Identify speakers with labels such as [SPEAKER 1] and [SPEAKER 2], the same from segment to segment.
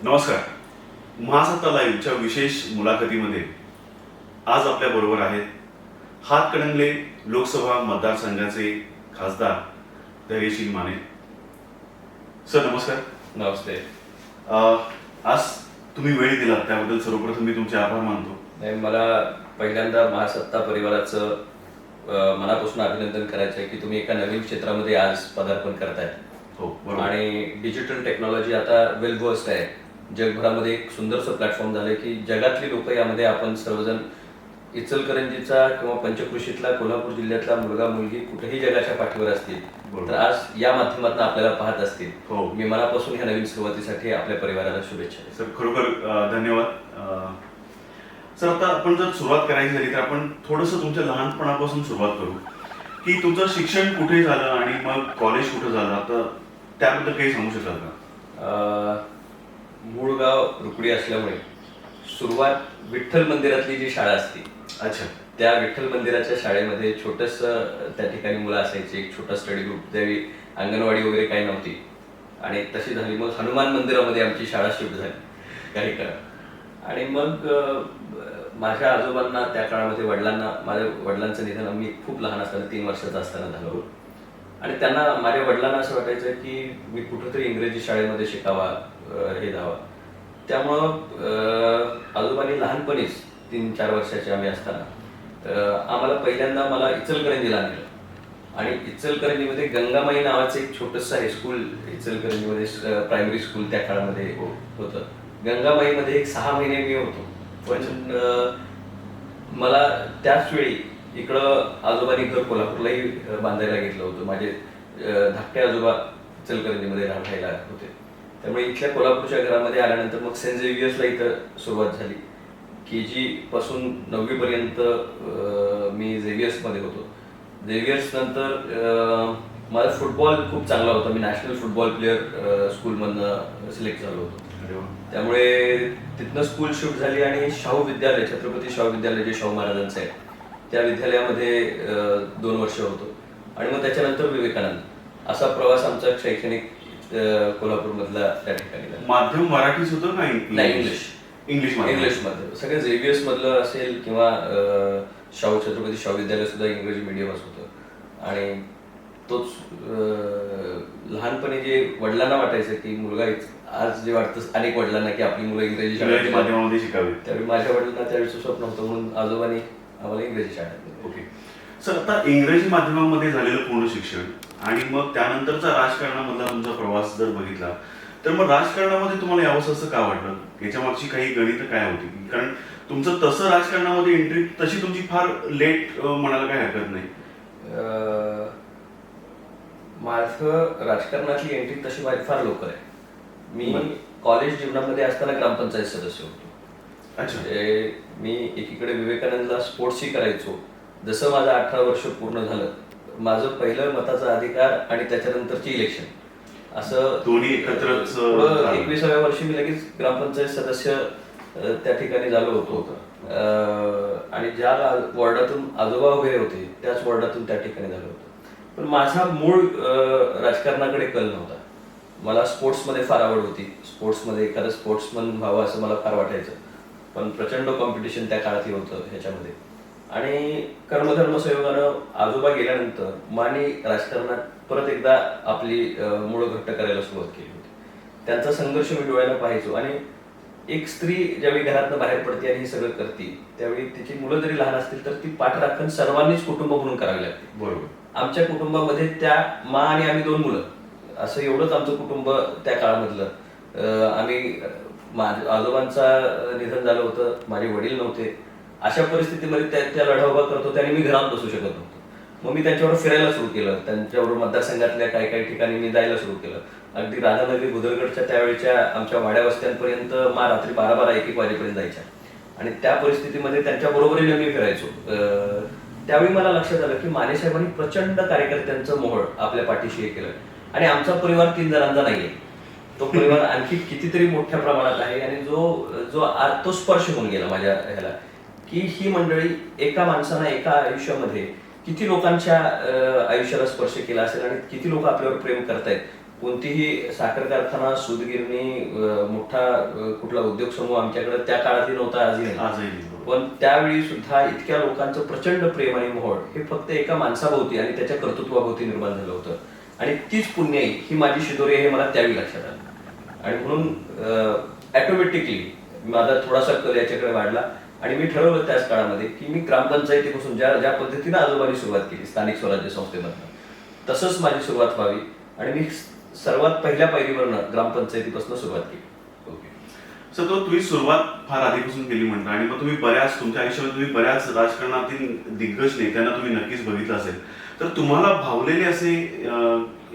[SPEAKER 1] नमस्कार. महासत्ता लाईव्हच्या विशेष मुलाखतीमध्ये आज आपल्या बरोबर आहेत हातकणंगले लोकसभा मतदारसंघाचे खासदार धैर्यशील माने. सर नमस्कार.
[SPEAKER 2] नमस्ते.
[SPEAKER 1] आज तुम्ही वेळ दिला त्याबद्दल सर्वप्रथम मी तुमचे आभार मानतो.
[SPEAKER 2] नाही, मला पहिल्यांदा महासत्ता परिवाराचं मनापासून अभिनंदन करायचं आहे की तुम्ही एका नवीन क्षेत्रामध्ये आज पदार्पण करताय.
[SPEAKER 1] हो बरोबर.
[SPEAKER 2] आणि डिजिटल टेक्नॉलॉजी आता वेल वर्स्ड आहे. जगभरामध्ये एक सुंदरसं प्लॅटफॉर्म झालंय की जगातली लोक यामध्ये आपण सर्वजण इचलकरंजीचा किंवा पंचकृषीतला कोल्हापूर जिल्ह्यातला मुलगा मुलगी कुठेही जगाच्या पाठीवर असतील तर आज या माध्यमातून आपल्याला पाहत असतील.
[SPEAKER 1] हो.
[SPEAKER 2] मी मनापासून ह्या नवीन सुरुवातीसाठी आपल्या परिवाराला शुभेच्छा देतो.
[SPEAKER 1] सर खरोखर धन्यवाद. सर आता आपण जर सुरुवात करायची झाली तर आपण थोडंसं तुमच्या लहानपणापासून सुरुवात करू की तुमचं शिक्षण कुठे झालं आणि मग कॉलेज कुठं झालं, आता त्याबद्दल काही सांगू शकाल का?
[SPEAKER 2] मूळ गाव रुकडी असल्यामुळे सुरुवात विठ्ठल मंदिरातली जी शाळा असते
[SPEAKER 1] अच्छा.
[SPEAKER 2] त्या विठ्ठल मंदिराच्या शाळेमध्ये छोटंसं त्या ठिकाणी मुलं असायची, एक छोटा स्टडी ग्रुप. त्यावेळी अंगणवाडी वगैरे काही नव्हती आणि तशी झाली. मग हनुमान मंदिरामध्ये आमची शाळा शिफ्ट झाली काही काळ. आणि मग माझ्या आजोबांना त्या काळामध्ये माझ्या वडिलांचं निधन मी खूप लहान असताना 3 वर्षाचा असताना झालं. आणि त्यांना माझ्या वडिलांना असं वाटायचं की मी कुठंतरी इंग्रजी शाळेमध्ये शिकावा, हे जावा. त्यामुळं आजोबांनी लहानपणीच 3-4 वर्षाचे आम्ही असताना आम्हाला पहिल्यांदा मला इचलकरंजीला नेलं. आणि इचलकरंजीमध्ये गंगामाई नावाचं एक छोटंसं हायस्कूल इचलकरंजीमध्ये प्रायमरी स्कूल त्या काळामध्ये होतं. गंगामाईमध्ये एक 6 महिने मी होतो. पण मला त्याच वेळी इकडं आजोबांनी घर कोल्हापूरलाही बांधायला घेतलं होतं. माझे धाकटे आजोबा इचलकरंजीमध्ये राहायला होते. त्यामुळे इथल्या कोल्हापूरच्या घरामध्ये आल्यानंतर मग सेंट झेवियर्सला इथं सुरुवात झाली. KG पासून 9वी पर्यंत मी झेवियर्समध्ये होतो. झेवियर्स नंतर माझा फुटबॉल खूप चांगला होता. मी नॅशनल फुटबॉल प्लेअर स्कूलमधनं सिलेक्ट झालो होतो. त्यामुळे तिथनं स्कूल शिफ्ट झाली आणि शाहू विद्यालय, छत्रपती शाहू विद्यालय जे शाहू महाराजांचं आहे त्या विद्यालयामध्ये 2 वर्ष होतो. आणि मग त्याच्यानंतर विवेकानंद असा प्रवास आमचा शैक्षणिक कोल्हापूरमधला त्या ठिकाणी.
[SPEAKER 1] माध्यम मराठीच होतं का?
[SPEAKER 2] नाही, इंग्लिशमध्ये. सगळं झेवियर्स मधलं असेल किंवा छत्रपती शाहू विद्यालय सुद्धा इंग्रजी मीडियमच होतं. आणि तोच लहानपणी जे वडिलांना वाटायचं की मुलगा आज जे वाटतं अनेक वडिलांना की आपली मुलं इंग्रजी
[SPEAKER 1] माध्यमामध्ये शिकावी,
[SPEAKER 2] त्यावेळी माझ्या वडिलांना त्यावेळेचं स्वप्न होतं म्हणून आजोबांनी आम्हाला इंग्रजी शाळेत.
[SPEAKER 1] ओके सर, आता इंग्रजी माध्यमामध्ये झालेलं पूर्ण शिक्षण आणि मग त्यानंतरचा राजकारणामधला तुमचा प्रवास जर बघितला तर मग राजकारणामध्ये तुम्हाला यावंसं असं का वाटलं? याच्या मागची काही गणितं काय होती? कारण तुमचं तसं राजकारणामध्ये एंट्री तशी तुमची फार लेट म्हणायला काही हरकत नाही.
[SPEAKER 2] माझं राजकारणातली एंट्री तशी माझी फार लवकर आहे. मी कॉलेज जीवनामध्ये असताना ग्रामपंचायत सदस्य होतो.
[SPEAKER 1] अच्छा.
[SPEAKER 2] मी एकीकडे विवेकानंदला स्पोर्ट्सही करायचो. जसं माझं 18 वर्ष पूर्ण झालं माझं पहिलं मताचा अधिकार आणि त्याच्यानंतरची इलेक्शन असं
[SPEAKER 1] दोन्ही एकत्रच.
[SPEAKER 2] 21व्या वर्षी मी लगेच ग्रामपंचायत सदस्य त्या ठिकाणी झालो होतो. आणि ज्या वॉर्डातून आजोबा उभे होते त्याच वॉर्डातून त्या ठिकाणी झालो होतो. पण माझा मूळ राजकारणाकडे कल नव्हता. मला स्पोर्ट्समध्ये फार आवड होती. स्पोर्ट्समध्ये एखादं स्पोर्ट्समन व्हावं असं मला फार वाटायचं. पण प्रचंड कॉम्पिटिशन त्या काळातही होतं ह्याच्यामध्ये. आणि कर्मधर्म संयोगानं आजोबा गेल्यानंतर माने राजकारणात परत एकदा आपली मुळं घट्ट करायला सुरुवात केली होती. त्यांचा संघर्ष मी डोळ्यानं पाहायचो. आणि एक स्त्री ज्यावेळी घरातनं बाहेर पडते आणि हे सगळं करते त्यावेळी तिची मुलं जरी लहान असतील तर ती पाठराखण सर्वांनीच कुटुंब म्हणून करावी लागते.
[SPEAKER 1] बरोबर.
[SPEAKER 2] आमच्या कुटुंबामध्ये त्या मा आणि आम्ही 2 मुलं असं एवढंच आमचं कुटुंब त्या काळामधलं. आम्ही आजोबांचं निधन झालं होतं, माझे वडील नव्हते. अशा परिस्थितीमध्ये त्या लढा उभा करत होते आणि मी घरात बसू शकत नव्हतो. मग मी त्यांच्याबरोबर फिरायला सुरू केलं. त्यांच्याबरोबर मतदारसंघातल्या काही ठिकाणी मी जायला सुरू केलं. अगदी राधानगरी बुदरगडच्या त्यावेळेच्या आमच्या वाड्या वस्त्यांपर्यंत रात्री 12-1 वाजेपर्यंत जायच्या. आणि त्या परिस्थितीमध्ये त्यांच्या बरोबरीने मी फिरायचो. त्यावेळी मला लक्षात आलं की मानेसाहेबांनी प्रचंड कार्यकर्त्यांचं मोहळ आपल्या पाठीशी हे केलं. आणि आमचा परिवार 3 जणांचा नाहीये, तो परिवार आणखी कितीतरी मोठ्या प्रमाणात आहे. आणि तो स्पर्श होऊन गेला माझ्या ह्याला की ही मंडळी एका माणसानं एका आयुष्यामध्ये किती लोकांच्या आयुष्याला स्पर्श केला असेल आणि किती लोक आपल्यावर प्रेम करतायत कोणतीही साखर कारखाना, सूतगिरणी, मोठा कुठला उद्योग समूह आमच्याकडे त्या काळातही नव्हता, आजही नाही.
[SPEAKER 1] आजही नाही.
[SPEAKER 2] पण त्यावेळी सुद्धा इतक्या लोकांचं प्रचंड प्रेम आणि मोह हे फक्त एका माणसाभोवती आणि त्याच्या कर्तृत्वाभोवती निर्माण झालं होतं. आणि तीच पुण्याई ही माझी शिदोरी आहे हे मला त्यावेळी लक्षात आलं. आणि म्हणून ऑटोमॅटिकली माझा थोडासा कल याच्याकडे वाढला आणि मी ठरवलं त्याच काळामध्ये की मी ग्रामपंचायतीपासून ज्या पद्धतीनं आजोबांनी सुरुवात केली स्थानिक स्वराज्य संस्थेमधनं, तसंच माझी सुरुवात व्हावी. आणि मी सर्वात पहिल्या पायरीवरनं ग्रामपंचायतीपासून सुरुवात केली.
[SPEAKER 1] सर, तो तुम्ही सुरुवात फार आधीपासून केली म्हणता आणि मग तुम्ही बऱ्याच तुमच्या आयुष्यामध्ये तुम्ही बऱ्याच राजकारणातील दिग्गज नेत्यांना तुम्ही नक्कीच बघितलं असेल. तर तुम्हाला भावलेले असे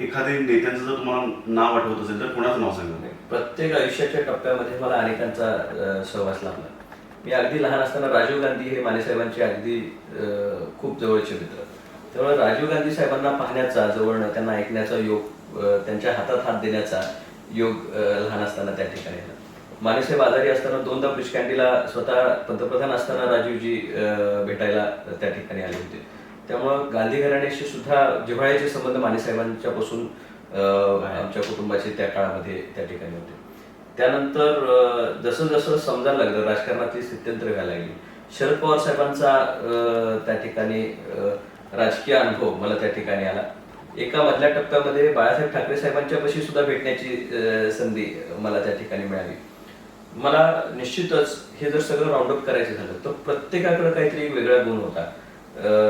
[SPEAKER 1] एखादे नेत्यांचं जर तुम्हाला नाव आठवत असेल तर कोणाचं नाव सांगा?
[SPEAKER 2] प्रत्येक आयुष्याच्या टप्प्यामध्ये मला अनेकांचा सहवास लाभला. मी अगदी लहान असताना राजीव गांधी हे मानेसाहेबांचे अगदी खूप जवळचे मित्र. त्यामुळे राजीव गांधी साहेबांना पाहण्याचा, जवळनं त्यांना ऐकण्याचा योग, त्यांच्या हातात हात देण्याचा योग लहान असताना त्या ठिकाणी आला. मानेसाहेब आजारी असताना 2दा ब्रिज कँडीला स्वतः पंतप्रधान असताना राजीवजी भेटायला त्या ठिकाणी आले होते. त्यामुळं गांधी घराण्याशी सुद्धा जिव्हाळ्याचे संबंध मानेसाहेबांच्या पासून आमच्या कुटुंबाचे त्या काळामध्ये त्या ठिकाणी होते. त्यानंतर जसं जसं समजायला लागलं, राजकारणातली स्थित्यंतर व्हायला लागली, शरद पवार साहेबांचा त्या ठिकाणी राजकीय अनुभव मला त्या ठिकाणी आला. एका मधल्या टप्प्यामध्ये बाळासाहेब ठाकरे साहेबांच्या पाशी सुद्धा भेटण्याची संधी मला त्या ठिकाणी मिळाली. मला निश्चितच हे जर सगळं राऊंडअप करायचं झालं तर प्रत्येकाकडे काहीतरी एक वेगळा गुण होता.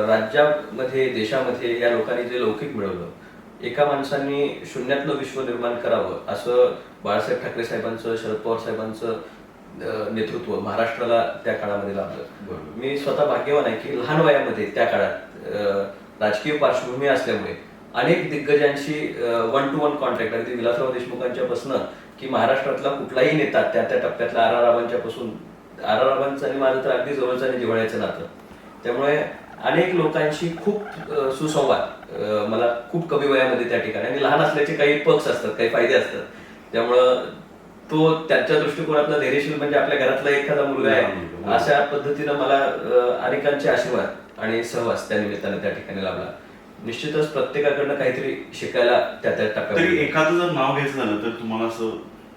[SPEAKER 2] राज्यामध्ये, देशामध्ये या लोकांनी जे लौकिक मिळवलं, एका माणसांनी शून्यातनं विश्व निर्माण करावं असं बाळासाहेब ठाकरे साहेबांचं, शरद पवार साहेबांचं नेतृत्व महाराष्ट्राला त्या काळामध्ये लाभलं. मी स्वतः भाग्यवान आहे की लहान वयामध्ये त्या काळात राजकीय पार्श्वभूमी असल्यामुळे अनेक दिग्गजांशी 1-to-1 कॉन्टॅक्ट, अगदी विलासराव देशमुखांच्या पासून की महाराष्ट्रातला कुठलाही नेता त्या टप्प्यातला आराराबांच्या पासून, आराराबांचं आणि माझं तर अगदी जवळचं आणि जिव्हाळ्याचं नातं. त्यामुळे अनेक लोकांशी खूप सुसंवाद मला खूप कमी वयामध्ये त्या ठिकाणी, आणि लहान असल्याचे काही पक्ष असतात, काही फायदे असतात. त्यामुळं तो त्यांच्या दृष्टिकोनातला धैर्यशील म्हणजे आपल्या घरातला एखादा मुलगा आहे अशा पद्धतीनं मला अनेकांचे आशीर्वाद आणि सहवास त्या निमित्तानं त्या ठिकाणी लाभला. निश्चितच प्रत्येकाकडनं काहीतरी शिकायला त्या टप्प्यावर.
[SPEAKER 1] तरी एखादं जर नाव घ्यायचं झालं तर तुम्हाला असं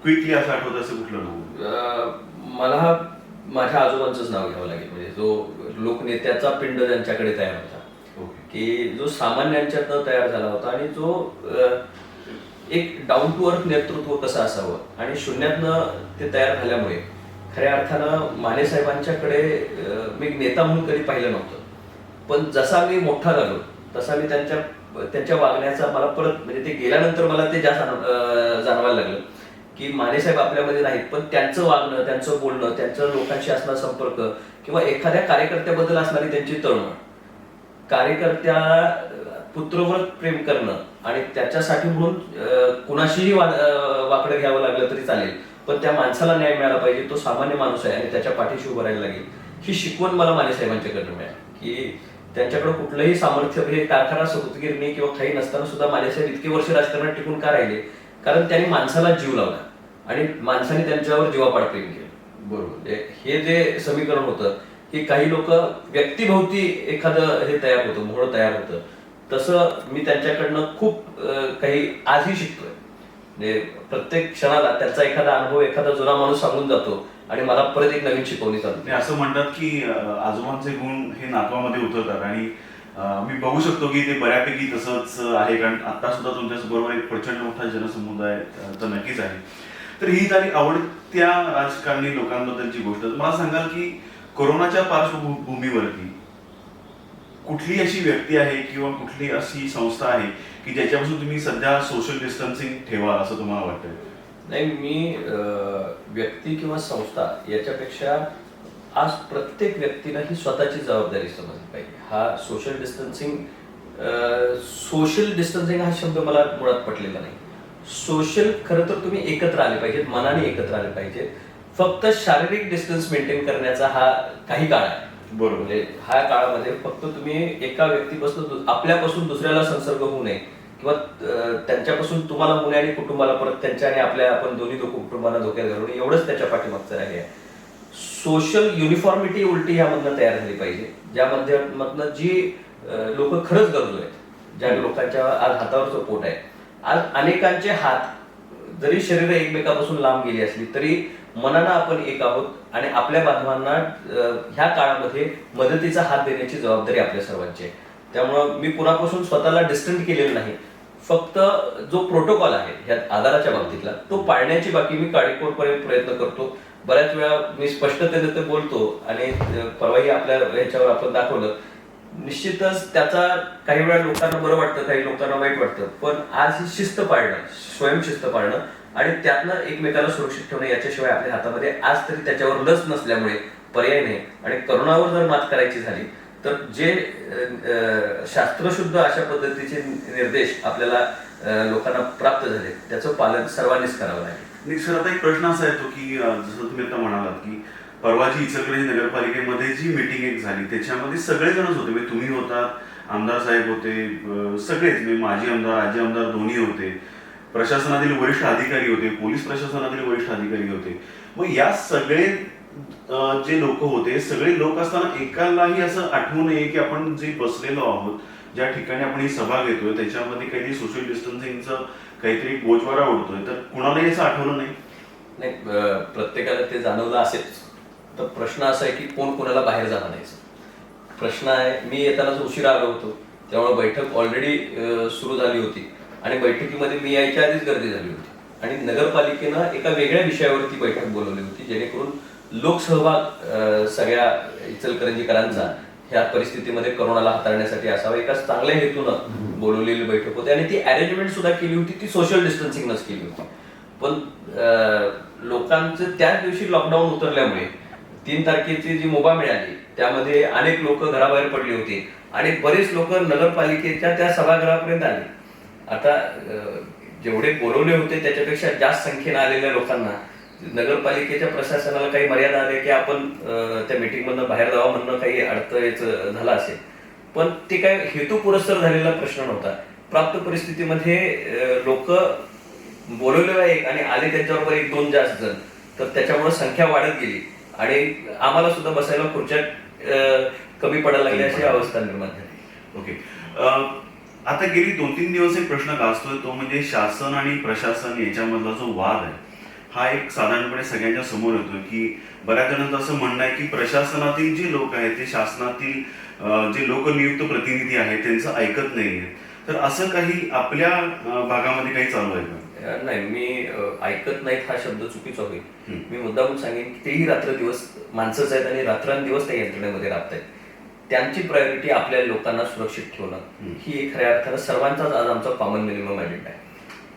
[SPEAKER 1] क्विकली असं आठवत असं कुठलं नाव?
[SPEAKER 2] मला माझ्या आजोबांचंच नाव घ्यावं लागेल. म्हणजे जो लोकनेत्याचा पिंड ज्यांच्याकडे तयार होता, की जो सामान्यांच्यातनं तयार झाला होता आणि जो एक डाऊन टू अर्थ नेतृत्व कसं असावं आणि शून्यातनं ते तयार झाल्यामुळे खऱ्या अर्थानं मानेसाहेबांच्याकडे मी नेता म्हणून कधी पाहिलं नव्हतं. पण जसा मी मोठा झालो तसा मी त्यांच्या वागण्याचा मला परत, म्हणजे ते गेल्यानंतर मला ते जास्त जाणवायला लागलं की मानेसाहेब आपल्यामध्ये नाहीत, पण त्यांचं वागणं, त्यांचं बोलणं, त्यांचं लोकांशी असणारा संपर्क किंवा एखाद्या कार्यकर्त्याबद्दल असणारी त्यांची तळमळ, कार्यकर्त्याला पुत्रव्रत प्रेम करणं आणि त्याच्यासाठी म्हणून कुणाशीही वाकडं घ्यावं लागलं तरी चालेल, पण त्या माणसाला न्याय मिळाला पाहिजे, तो सामान्य माणूस आहे आणि त्याच्या पाठीशी उभं राहायला लागेल, ही शिकवण मला मानेसाहेबांच्याकडनं मिळाली. की त्यांच्याकडे कुठलंही सामर्थ्य, हे कारखाना, सूतगिरणी किंवा काही नसताना सुद्धा मानेसाहेब इतके वर्ष राजकारणात टिकून का राहिले? कारण त्यांनी माणसाला जीव लावला आणि माणसाने त्यांच्यावर जीवापाड प्रेम केलं. बरोबर. हे जे समीकरण होतं की काही लोक व्यक्तिभोवती एखादं हे तयार होतं, मोहळ तयार होतं, तसं मी त्यांच्याकडनं खूप काही आजही शिकतोय. म्हणजे प्रत्येक क्षणाला त्यांचा एखादा अनुभव, एखादा जुना माणूस सांगून जातो आणि मला परत एक नवीन शिकवणी चालते.
[SPEAKER 1] असं म्हणतात की आजोबांचे गुण हे नातवामध्ये उतरतात आणि मी बघू शकतो की ते बऱ्यापैकी तसंच आहे. कारण आता सुद्धा तुमच्या बरोबर एक प्रचंड मोठा जनसमुदाय तर नक्कीच आहे. तर ही झाली आवडत्या राजकारणी लोकांबद्दलची गोष्ट. मला सांगाल की कोरोनाच्या पार्श्वभूमीवरती कुठली अशी व्यक्ती आहे किंवा कुठली अशी संस्था आहे की ज्याच्यापासून तुम्ही सध्या सोशल डिस्टन्सिंग ठेवा असं तुम्हाला वाटतंय?
[SPEAKER 2] नाही, मी व्यक्ती किंवा संस्था याच्यापेक्षा आज प्रत्येक व्यक्तीला ही स्वतःची जबाबदारी समजली पाहिजे. हा सोशल डिस्टन्सिंग हा शब्द मला मुळात पटलेला नाही. सोशल खरं तर तुम्ही एकत्र आले पाहिजेत, मनाने एकत्र आले पाहिजेत. फक्त शारीरिक डिस्टन्स मेंटेन करण्याचा हा काही काळ आहे.
[SPEAKER 1] बरोबर.
[SPEAKER 2] म्हणजे ह्या काळामध्ये फक्त तुम्ही एका व्यक्तीपासून, आपल्यापासून दुसऱ्याला संसर्ग होऊ नये किंवा त्यांच्यापासून तुम्हाला होऊ नये आणि कुटुंबाला परत त्यांच्या आणि आपल्या, आपण दोन्ही कुटुंबांना धोक्यात घालू नये, एवढंच त्याच्या पाठीमागचं आहे. सोशल युनिफॉर्मिटी उलटी ह्यामधनं तयार झाली पाहिजे, ज्यामध्ये जी लोक खरंच गरजू आहेत, ज्या लोकांच्या आज हातावरचं पोट आहे, आज अनेकांचे हात जरी शरीर एकमेकापासून लांब गेली असली तरी मनानं आपण एक आहोत आणि आपल्या बांधवांना ह्या काळामध्ये मदतीचा हात देण्याची जबाबदारी आपल्या सर्वांची आहे. त्यामुळं मी कुणापासून स्वतःला डिस्टंट केलेलं नाही. फक्त जो प्रोटोकॉल आहे ह्या आधाराच्या बाबतीतला तो पाळण्याची बाकी मी काळीकोरपर्यंत प्रयत्न करतो. बऱ्याच वेळा मी स्पष्टतेने ते बोलतो आणि परवाही आपल्या ह्याच्यावर आपण दाखवलं. निश्चितच त्याचा काही वेळा लोकांना बरं वाटतं, काही लोकांना वाईट वाटतं, पण आज ही शिस्त पाळणं, स्वयंशिस्त पाळणं आणि त्यातनं एकमेकाला सुरक्षित ठेवणं याच्याशिवाय आपल्या हातामध्ये आज तरी त्याच्यावर लस नसल्यामुळे पर्याय नाही. आणि करोनावर जर मात करायची झाली तर जे शास्त्रशुद्ध अशा पद्धतीचे निर्देश आपल्याला लोकांना प्राप्त झाले त्याचं पालन सर्वांनीच करावं लागेल.
[SPEAKER 1] सर, आता एक प्रश्न असा येतो की जसं तुम्ही आता म्हणालात की परवाची इचलकरंजी नगरपालिकेमध्ये जी मीटिंग एक झाली त्याच्यामध्ये सगळेजणच होते. म्हणजे तुम्ही होता, आमदार साहेब होते, सगळेच म्हणजे माजी आमदार, आजी आमदार दोन्ही होते, प्रशासनातील वरिष्ठ अधिकारी होते, पोलीस प्रशासनातील वरिष्ठ अधिकारी होते. मग या सगळे जे लोक होते, सगळे लोक असताना एकालाही असं आठवू नये की आपण जे बसलेलो आहोत, ज्या ठिकाणी आपण ही सभा घेतोय त्याच्यामध्ये काही सोशल डिस्टन्सिंगचं काहीतरी गोजवारा उडतोय, तर कुणालाही असं आठवलं नाही.
[SPEAKER 2] नाही, प्रत्येकाला ते जाणवलं असेल. तर प्रश्न असा आहे की कोण कोणाला बाहेर जाणार नाही. प्रश्न आहे, मी येतानाच उशिरा आलो होतो त्यामुळे बैठक ऑलरेडी सुरू झाली होती आणि बैठकीमध्ये मी यायच्या आधीच गर्दी झाली होती आणि नगरपालिकेनं एका वेगळ्या विषयावरती बैठक बोलवली होती जेणेकरून लोकसहभाग सगळ्या इचलकरंजीकरांचा ह्या परिस्थितीमध्ये करोनाला हाताळण्यासाठी असावा एका चांगल्या हेतूनं बोलवलेली बैठक होती आणि ती अरेंजमेंट सुद्धा केली होती. ती सोशल डिस्टन्सिंगनच केली होती. पण लोकांचं त्याच दिवशी लॉकडाऊन उतरल्यामुळे 3 तारखेची जी मुभा मिळाली त्यामध्ये अनेक लोक घराबाहेर पडले होते आणि बरेच लोक नगरपालिकेच्या त्या सभागृहापर्यंत आले. आता जेवढे बोलवले होते त्याच्यापेक्षा जास्त संख्येने आलेल्या लोकांना नगरपालिकेच्या प्रशासनाला काही मर्यादा आल्या की आपण त्या मीटिंगमधनं बाहेर जावं म्हणणं काही अडथळ्याचं झालं असेल. पण ते काय हेतू पुरस्सर झालेला प्रश्न नव्हता. प्राप्त परिस्थितीमध्ये लोक बोलवलेला एक आणि आले त्यांच्याबरोबर 1-2 जास्त जण, तर त्याच्यामुळे संख्या वाढत गेली आणि आम्हाला सुद्धा बसायला खुर्च्या कमी पडायला लागली अशी अवस्था निर्माण झाली.
[SPEAKER 1] ओके. आता गेली 2-3 दिवस एक प्रश्न गाजतोय, तो म्हणजे शासन आणि प्रशासन याच्यामधला जो वाद आहे हा एक साधारणपणे सगळ्यांच्या समोर येतोय की बऱ्याच जणांचं असं म्हणणं आहे की प्रशासनातील जे लोक आहेत ते शासनातील जे लोकनियुक्त प्रतिनिधी आहेत त्यांचं ऐकत नाहीये. तर असं काही आपल्या भागामध्ये काही चालू आहे का?
[SPEAKER 2] नाही, मी ऐकत नाहीत हा शब्द चुकीचा होईल. मी मुद्दामून सांगेन की तेही रात्रदिवस माणसंच आहेत आणि रात्रंदिवस त्या यंत्रणेमध्ये राबत आहेत. त्यांची प्रायोरिटी आपल्या लोकांना सुरक्षित ठेवणं ही खऱ्या अर्थानं सर्वांचाच आज आमचा कॉमन मिनिमम अजेंडा आहे.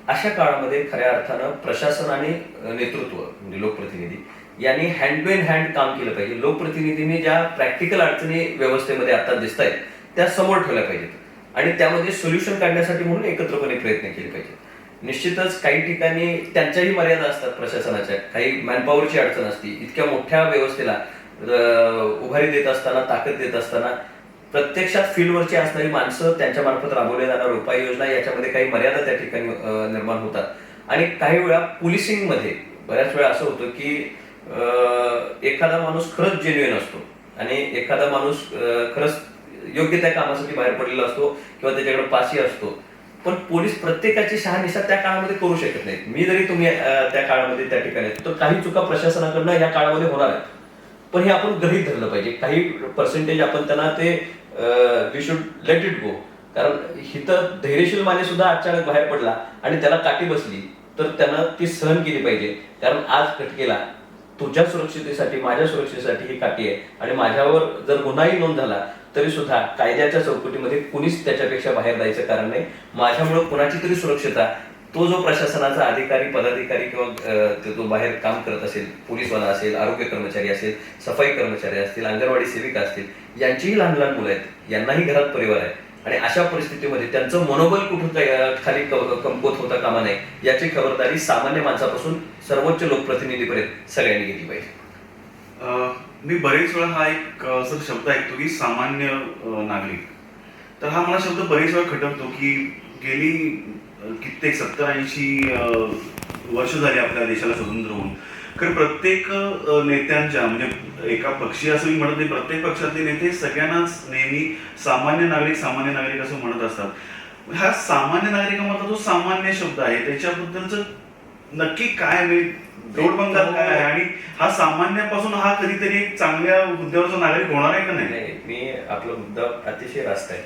[SPEAKER 2] अशा काळामध्ये खऱ्या अर्थानं प्रशासन आणि नेतृत्व म्हणजे लोकप्रतिनिधी यांनी हँड टू हँड काम केलं पाहिजे. लोकप्रतिनिधींनी ज्या प्रॅक्टिकल अडचणी व्यवस्थेमध्ये आता दिसत आहेत त्या समोर ठेवल्या पाहिजेत आणि त्यामध्ये सोल्युशन काढण्यासाठी म्हणून एकत्रपणे प्रयत्न केले पाहिजेत. निश्चितच काही ठिकाणी त्यांच्याही मर्यादा असतात प्रशासनाच्या, काही मॅनपॉवरची अडचण असते. इतक्या मोठ्या व्यवस्थेला उभारी देत असताना, ताकद देत असताना प्रत्यक्षात फील्डवरची असणारी माणसं, त्यांच्या मार्फत राबवल्या जाणाऱ्या उपाययोजना याच्यामध्ये काही मर्यादा त्या ठिकाणी निर्माण होतात. आणि काही वेळा पोलिसिंगमध्ये बऱ्याच वेळा असं होतं की एखादा माणूस खरंच जेन्युइन असतो आणि एखादा माणूस खरंच योग्य त्या कामासाठी बाहेर पडलेला असतो किंवा त्याच्याकडे पासही असतो, पण पोलीस प्रत्येकाची शहानिशा त्या काळामध्ये करू शकत नाहीत. मी जरी तुम्ही त्या काळामध्ये त्या ठिकाणी तर काही चुका प्रशासनाकडनं या काळामध्ये होणार आहेत, पण हे आपण गृहीत धरलं पाहिजे. काही पर्सेंटेज आपण त्यांना ते we should let it go. कारण हिथं धैर्यशील माने सुद्धा अचानक बाहेर पडला आणि त्याला काठी बसली तर त्यानं ती सहन केली पाहिजे. कारण आज खटकेला तुझ्या सुरक्षितेसाठी, माझ्या सुरक्षेसाठी ही काठी आहे आणि माझ्यावर जर गुन्हाही नोंद झाला तरी सुद्धा कायद्याच्या चौकटीमध्ये कुणीच त्याच्यापेक्षा बाहेर जायचं कारण नाही. माझ्यामुळे कुणाची तरी सुरक्षितता, तो जो प्रशासनाचा अधिकारी, पदाधिकारी किंवा तो बाहेर काम करत असेल, पोलीसवाला असेल, आरोग्य कर्मचारी असेल, सफाई कर्मचारी असतील, अंगणवाडी सेविका असतील, यांचीही लहान लहान मुलं आहेत, यांनाही घरात परिवार आहे आणि अशा परिस्थितीमध्ये त्यांचं मनोबल कुठून खाली कमकुवत होता कामा नये याची खबरदारी सामान्य माणसापासून सर्वोच्च लोकप्रतिनिधीपर्यंत सगळ्यांनी घेतली पाहिजे.
[SPEAKER 1] मी बरेच वेळा हा एक सर शब्द ऐकतो की सामान्य नागरिक. तर हा मला शब्द बरेच वेळा खटकतो की गेली कित्येक 70-80 वर्ष झाली आपल्या देशाला स्वतंत्र होऊन. कारण प्रत्येक नेत्यांच्या म्हणजे एका पक्षी असं मी म्हणत नाही, प्रत्येक पक्षातले नेते सगळ्यांनाच नेहमी सामान्य नागरिक असं म्हणत असतात. हा सामान्य नागरिकामधला जो सामान्य शब्द आहे त्याच्याबद्दलच नक्की काय जोडबंगाल काय आहे आणि हा सामान्यापासून हा कधीतरी एक चांगल्या हुद्द्यावरचा नागरिक होणार आहे का नाही?
[SPEAKER 2] नाही, मी आपला मुद्दा अतिशय रास्त आहे.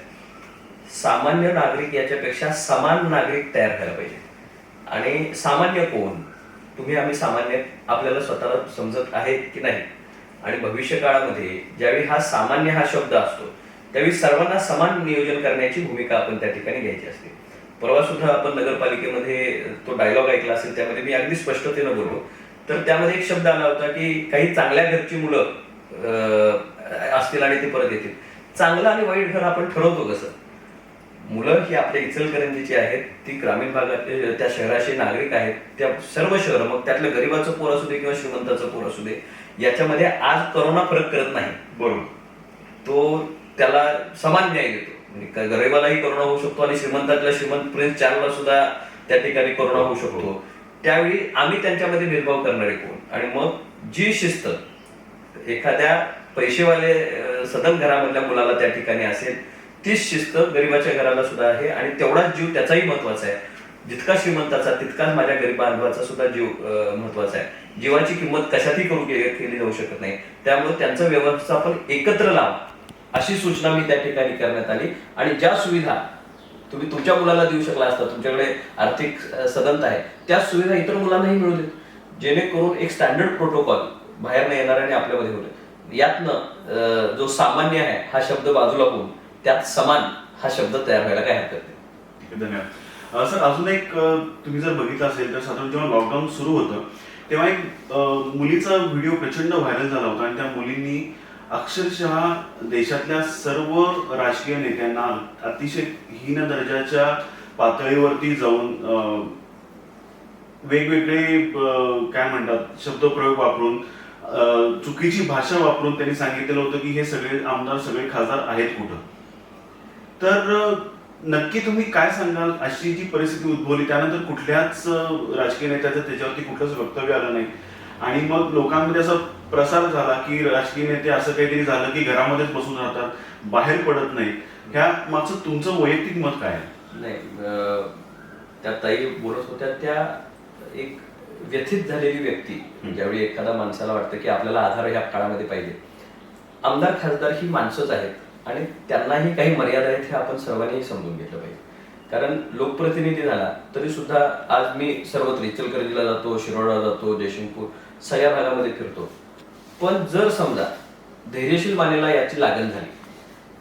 [SPEAKER 2] सामान्य नागरिक याच्यापेक्षा समान नागरिक तयार करायला पाहिजे. आणि सामान्य कोण, तुम्ही आम्ही सामान्य आपल्याला स्वतःला समजत आहे की नाही. आणि भविष्य काळामध्ये ज्यावेळी हा सामान्य हा शब्द असतो त्यावेळी सर्वांना समान नियोजन करण्याची भूमिका आपण त्या ठिकाणी घ्यायची असते. परवा सुद्धा आपण नगरपालिकेमध्ये तो डायलॉग ऐकला असेल, त्यामध्ये मी अगदी स्पष्टतेनं बोललो. तर त्यामध्ये एक शब्द आला होता की काही चांगल्या घरची मुलं असतील आणि ते परत येतील. चांगलं आणि वाईट घर आपण ठरवतो कसं? मुलं ही आपल्या इचलकरंजीची आहेत, ती ग्रामीण भागातले त्या शहराचे नागरिक आहेत. त्या सर्व शहर, मग त्यातलं गरीबाचं पोर असू दे किंवा श्रीमंताचं पोर असू दे, याच्यामध्ये आज करोना फरक करत नाही.
[SPEAKER 1] बरोबर.
[SPEAKER 2] तो त्याला समान न्याय देतो. म्हणजे गरीबालाही करोना होऊ शकतो आणि श्रीमंतातल्या श्रीमंत प्रिन्स चार्लला सुद्धा त्या ठिकाणी करोना होऊ शकतो. त्यावेळी आम्ही त्यांच्यामध्ये भेदभाव करणारे कोण? आणि मग जी शिस्त एखाद्या पैसेवाले सदन घरामधल्या मुलाला त्या ठिकाणी असेल, तीच शिस्त गरीबाच्या घराला सुद्धा आहे. आणि तेवढाच जीव त्याचाही महत्वाचा आहे. जितका श्रीमंताचा तितकाच माझ्या गरीब बांधवाचा सुद्धा जीव महत्वाचा आहे. जीवाची किंमत कशातही केली जाऊ शकत नाही. त्यामुळे त्यांचं व्यवस्थापन एकत्र लावा अशी सूचना मी त्या ठिकाणी करण्यात आली. आणि ज्या सुविधा तुम्ही तुमच्या मुलाला देऊ शकला असता, तुमच्याकडे आर्थिक सदनता आहे, त्या सुविधा इतर मुलांनाही मिळू देत, जेणेकरून एक स्टँडर्ड प्रोटोकॉल बाहेर न येणाऱ्याने आपल्यामध्ये होईल. यातनं जो सामान्य आहे हा शब्द बाजूला होऊन त्यात समान हा शब्द तयार व्हायला काय हरकत नाही.
[SPEAKER 1] ठीक आहे, धन्यवाद. सर, अजून एक तुम्ही जर बघितलं असेल तर साधारण जेव्हा लॉकडाऊन सुरू होतं तेव्हा एक मुलीचा व्हिडिओ प्रचंड व्हायरल झाला होता आणि त्या मुलींनी अक्षरशः देशातल्या सर्व राजकीय नेत्यांना अतिशय हीन दर्जाच्या पातळीवरती जाऊन वेगवेगळे काय म्हणतात शब्दप्रयोग वापरून चुकीची भाषा वापरून त्यांनी सांगितलेलं होतं की हे सगळे आमदार सगळे खासदार आहेत कुठं. तर नक्की तुम्ही काय सांगाल? अशी जी परिस्थिती उद्भवली त्यानंतर कुठल्याच राजकीय नेत्याचं त्याच्यावरती कुठलंच वक्तव्य आलं नाही आणि मग लोकांमध्ये असा प्रसार झाला की राजकीय नेते असं काहीतरी झालं की घरामध्येच बसून राहतात, बाहेर पडत नाही. ह्या मागचं तुमचं वैयक्तिक मत काय आहे?
[SPEAKER 2] नाही, त्या ताई बोलत होत्या त्या एक व्यथित झालेली व्यक्ती. ज्यावेळी एखाद्या माणसाला वाटतं की आपल्याला आधार ह्या काळामध्ये पाहिजे. आमदार खासदार ही माणसंच आहेत आणि त्यांनाही काही मर्यादा आहेत हे आपण सर्वांनी समजून घेतलं पाहिजे. कारण लोकप्रतिनिधी झाला तरी सुद्धा आज मी सर्वत्र इचलकरंजीला जातो, शिरोडा जातो, जयसिंगपूर सगळ्या भागामध्ये फिरतो. पण जर समजा धैर्यशील मानेला याची लागण झाली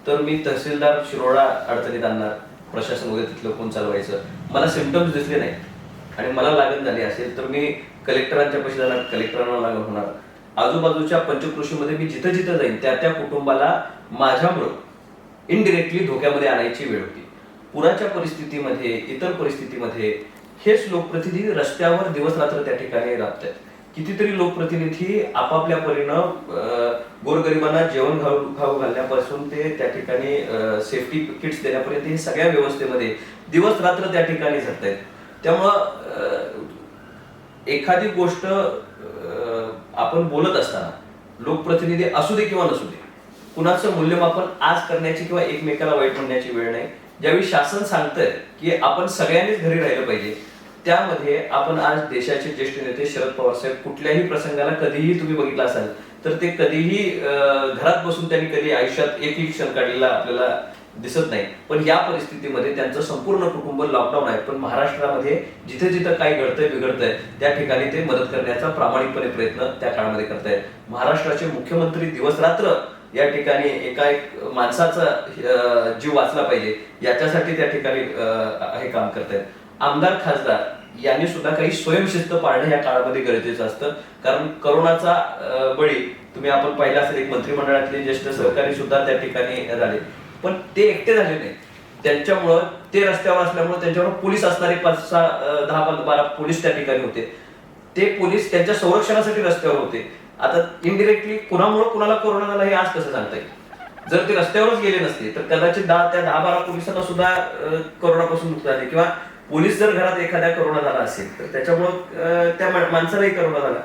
[SPEAKER 2] तर मी तहसीलदार शिरोडा अडचणीत आणणार, प्रशासन वगैरे तिथलं कोण चालवायचं, मला सिम्पटम्स दिसले नाही आणि मला लागण झाली असेल तर मी कलेक्टरांच्या पैसे जाणार, कलेक्टरांना लागण होणार. आजूबाजूच्या पंचकृषीमध्ये मी जिथं जिथं जाईन त्या त्या कुटुंबाला माझ्यामुळं इनडिरेक्टली धोक्यामध्ये आणायची वेळ होती. पुराच्या परिस्थितीमध्ये, इतर परिस्थितीमध्ये हेच लोकप्रतिनिधी रस्त्यावर दिवस रात्र त्या ठिकाणी राबत आहेत. कितीतरी लोकप्रतिनिधी आपापल्या परीनं गोरगरिबांना जेवण खाऊ घालण्यापासून ते त्या ठिकाणी सेफ्टी किट्स देण्यापर्यंत हे सगळ्या व्यवस्थेमध्ये दिवस रात्र त्या ठिकाणी झटत आहेत. त्यामुळं एखादी गोष्ट आपण बोलत असताना लोकप्रतिनिधी असू दे किंवा नसू दे, कुणाचं मूल्यमापन आज करण्याची किंवा एकमेकाला वाईट म्हणण्याची वेळ नाही. ज्यावेळी शासन सांगतंय की आपण सगळ्यांनीच घरी राहिलं पाहिजे, त्यामध्ये आपण आज देशाचे ज्येष्ठ नेते शरद पवार साहेब कुठल्याही प्रसंगाला कधीही तुम्ही बघितलं असाल तर ते कधीही घरात बसून त्यांनी कधी आयुष्यात एकही क्षण काढलेला आपल्याला दिसत नाही. पण या परिस्थितीमध्ये त्यांचं संपूर्ण कुटुंब लॉकडाऊन आहे, पण महाराष्ट्रामध्ये जिथे जिथं काही घडतंय बिघडतंय त्या ठिकाणी ते मदत करण्याचा प्रामाणिकपणे प्रयत्न त्या काळामध्ये करतायत. महाराष्ट्राचे मुख्यमंत्री दिवस रात्र या ठिकाणी एका एक माणसाचा जीव वाचला पाहिजे याच्यासाठी त्या ठिकाणी हे काम करतायत. आमदार खासदार यांनी सुद्धा काही स्वयंशिस्त पाळणं या काळामध्ये गरजेचं असतं. कारण करोनाचा बळी तुम्ही आपण पाहिला असेल, एक मंत्रिमंडळातले ज्येष्ठ सहकारी सुद्धा त्या ठिकाणी झाले, पण ते एकटे झाले नाही. त्यांच्यामुळं ते रस्त्यावर असल्यामुळे त्यांच्यावर पोलीस असणारे 10-12 पोलीस त्या ठिकाणी होते. ते पोलीस त्यांच्या संरक्षणासाठी रस्त्यावर होते. आता इनडिरेक्टली कुणामुळे कुणाला कोरोना झाला हे आज कसं सांगता येईल? जर ते रस्त्यावरच गेले नसते तर कदाचित त्या 10-12 पोलिसांना सुद्धा कोरोनापासून मुक्त झाले, किंवा पोलीस जर घरात एखाद्या कोरोना झाला असेल तर त्याच्यामुळं त्या माणसालाही कोरोना झाला.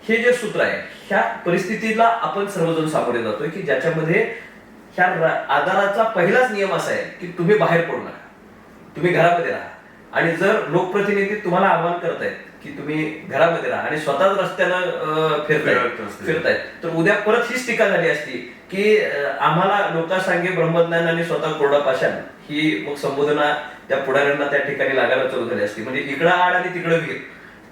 [SPEAKER 2] हे जे सूत्र आहे ह्या परिस्थितीला आपण सर्वजण सामोरे जातोय की ज्याच्यामध्ये ह्या आजाराचा पहिलाच नियम असा आहे की तुम्ही बाहेर पडू नका. तुम्ही घरामध्ये राहा. आणि जर लोकप्रतिनिधी तुम्हाला आवाहन करतायत की तुम्ही घरामध्ये राहा आणि स्वतःच रस्त्यानं फिरतायत, तर उद्या परत हीच टीका झाली असती की आम्हाला लोकांसांगे ब्रह्मज्ञान आणि स्वतः कोरडा पाषाण ही मग संबोधना त्या पुढाऱ्यांना त्या ठिकाणी लागायला चालू झाली असती. म्हणजे इकडं आड आणि तिकडं वीर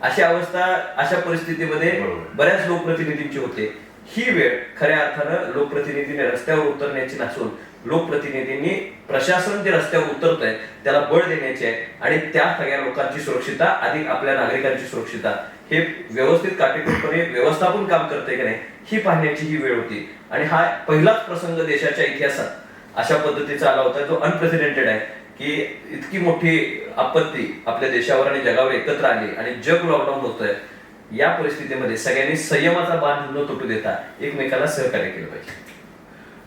[SPEAKER 2] अशी अवस्था अशा परिस्थितीमध्ये बऱ्याच लोकप्रतिनिधींची होते. ही वेळ खऱ्या अर्थानं लोकप्रतिनिधीने रस्त्यावर उतरण्याची नसून लोकप्रतिनिधींनी प्रशासन जे रस्त्यावर उतरत आहे त्याला बळ देण्याचे आहे आणि त्या सगळ्या लोकांची सुरक्षितता अधिक आपल्या नागरिकांची सुरक्षितता हे व्यवस्थित काटेकोरपणे व्यवस्थापन काम करते की नाही ही पाहण्याची ही वेळ होती. आणि हा पहिलाच प्रसंग देशाच्या इतिहासात अशा पद्धतीचा आला होता जो अनप्रेसिडेंटेड आहे की इतकी मोठी आपत्ती आपल्या देशावर आणि जगावर एकत्र आली आणि जग लॉकडाऊन होतंय. या परिस्थितीमध्ये सगळ्यांनी संयमाचा बांध न तुटू देता एकमेकाला सहकार्य केलं पाहिजे.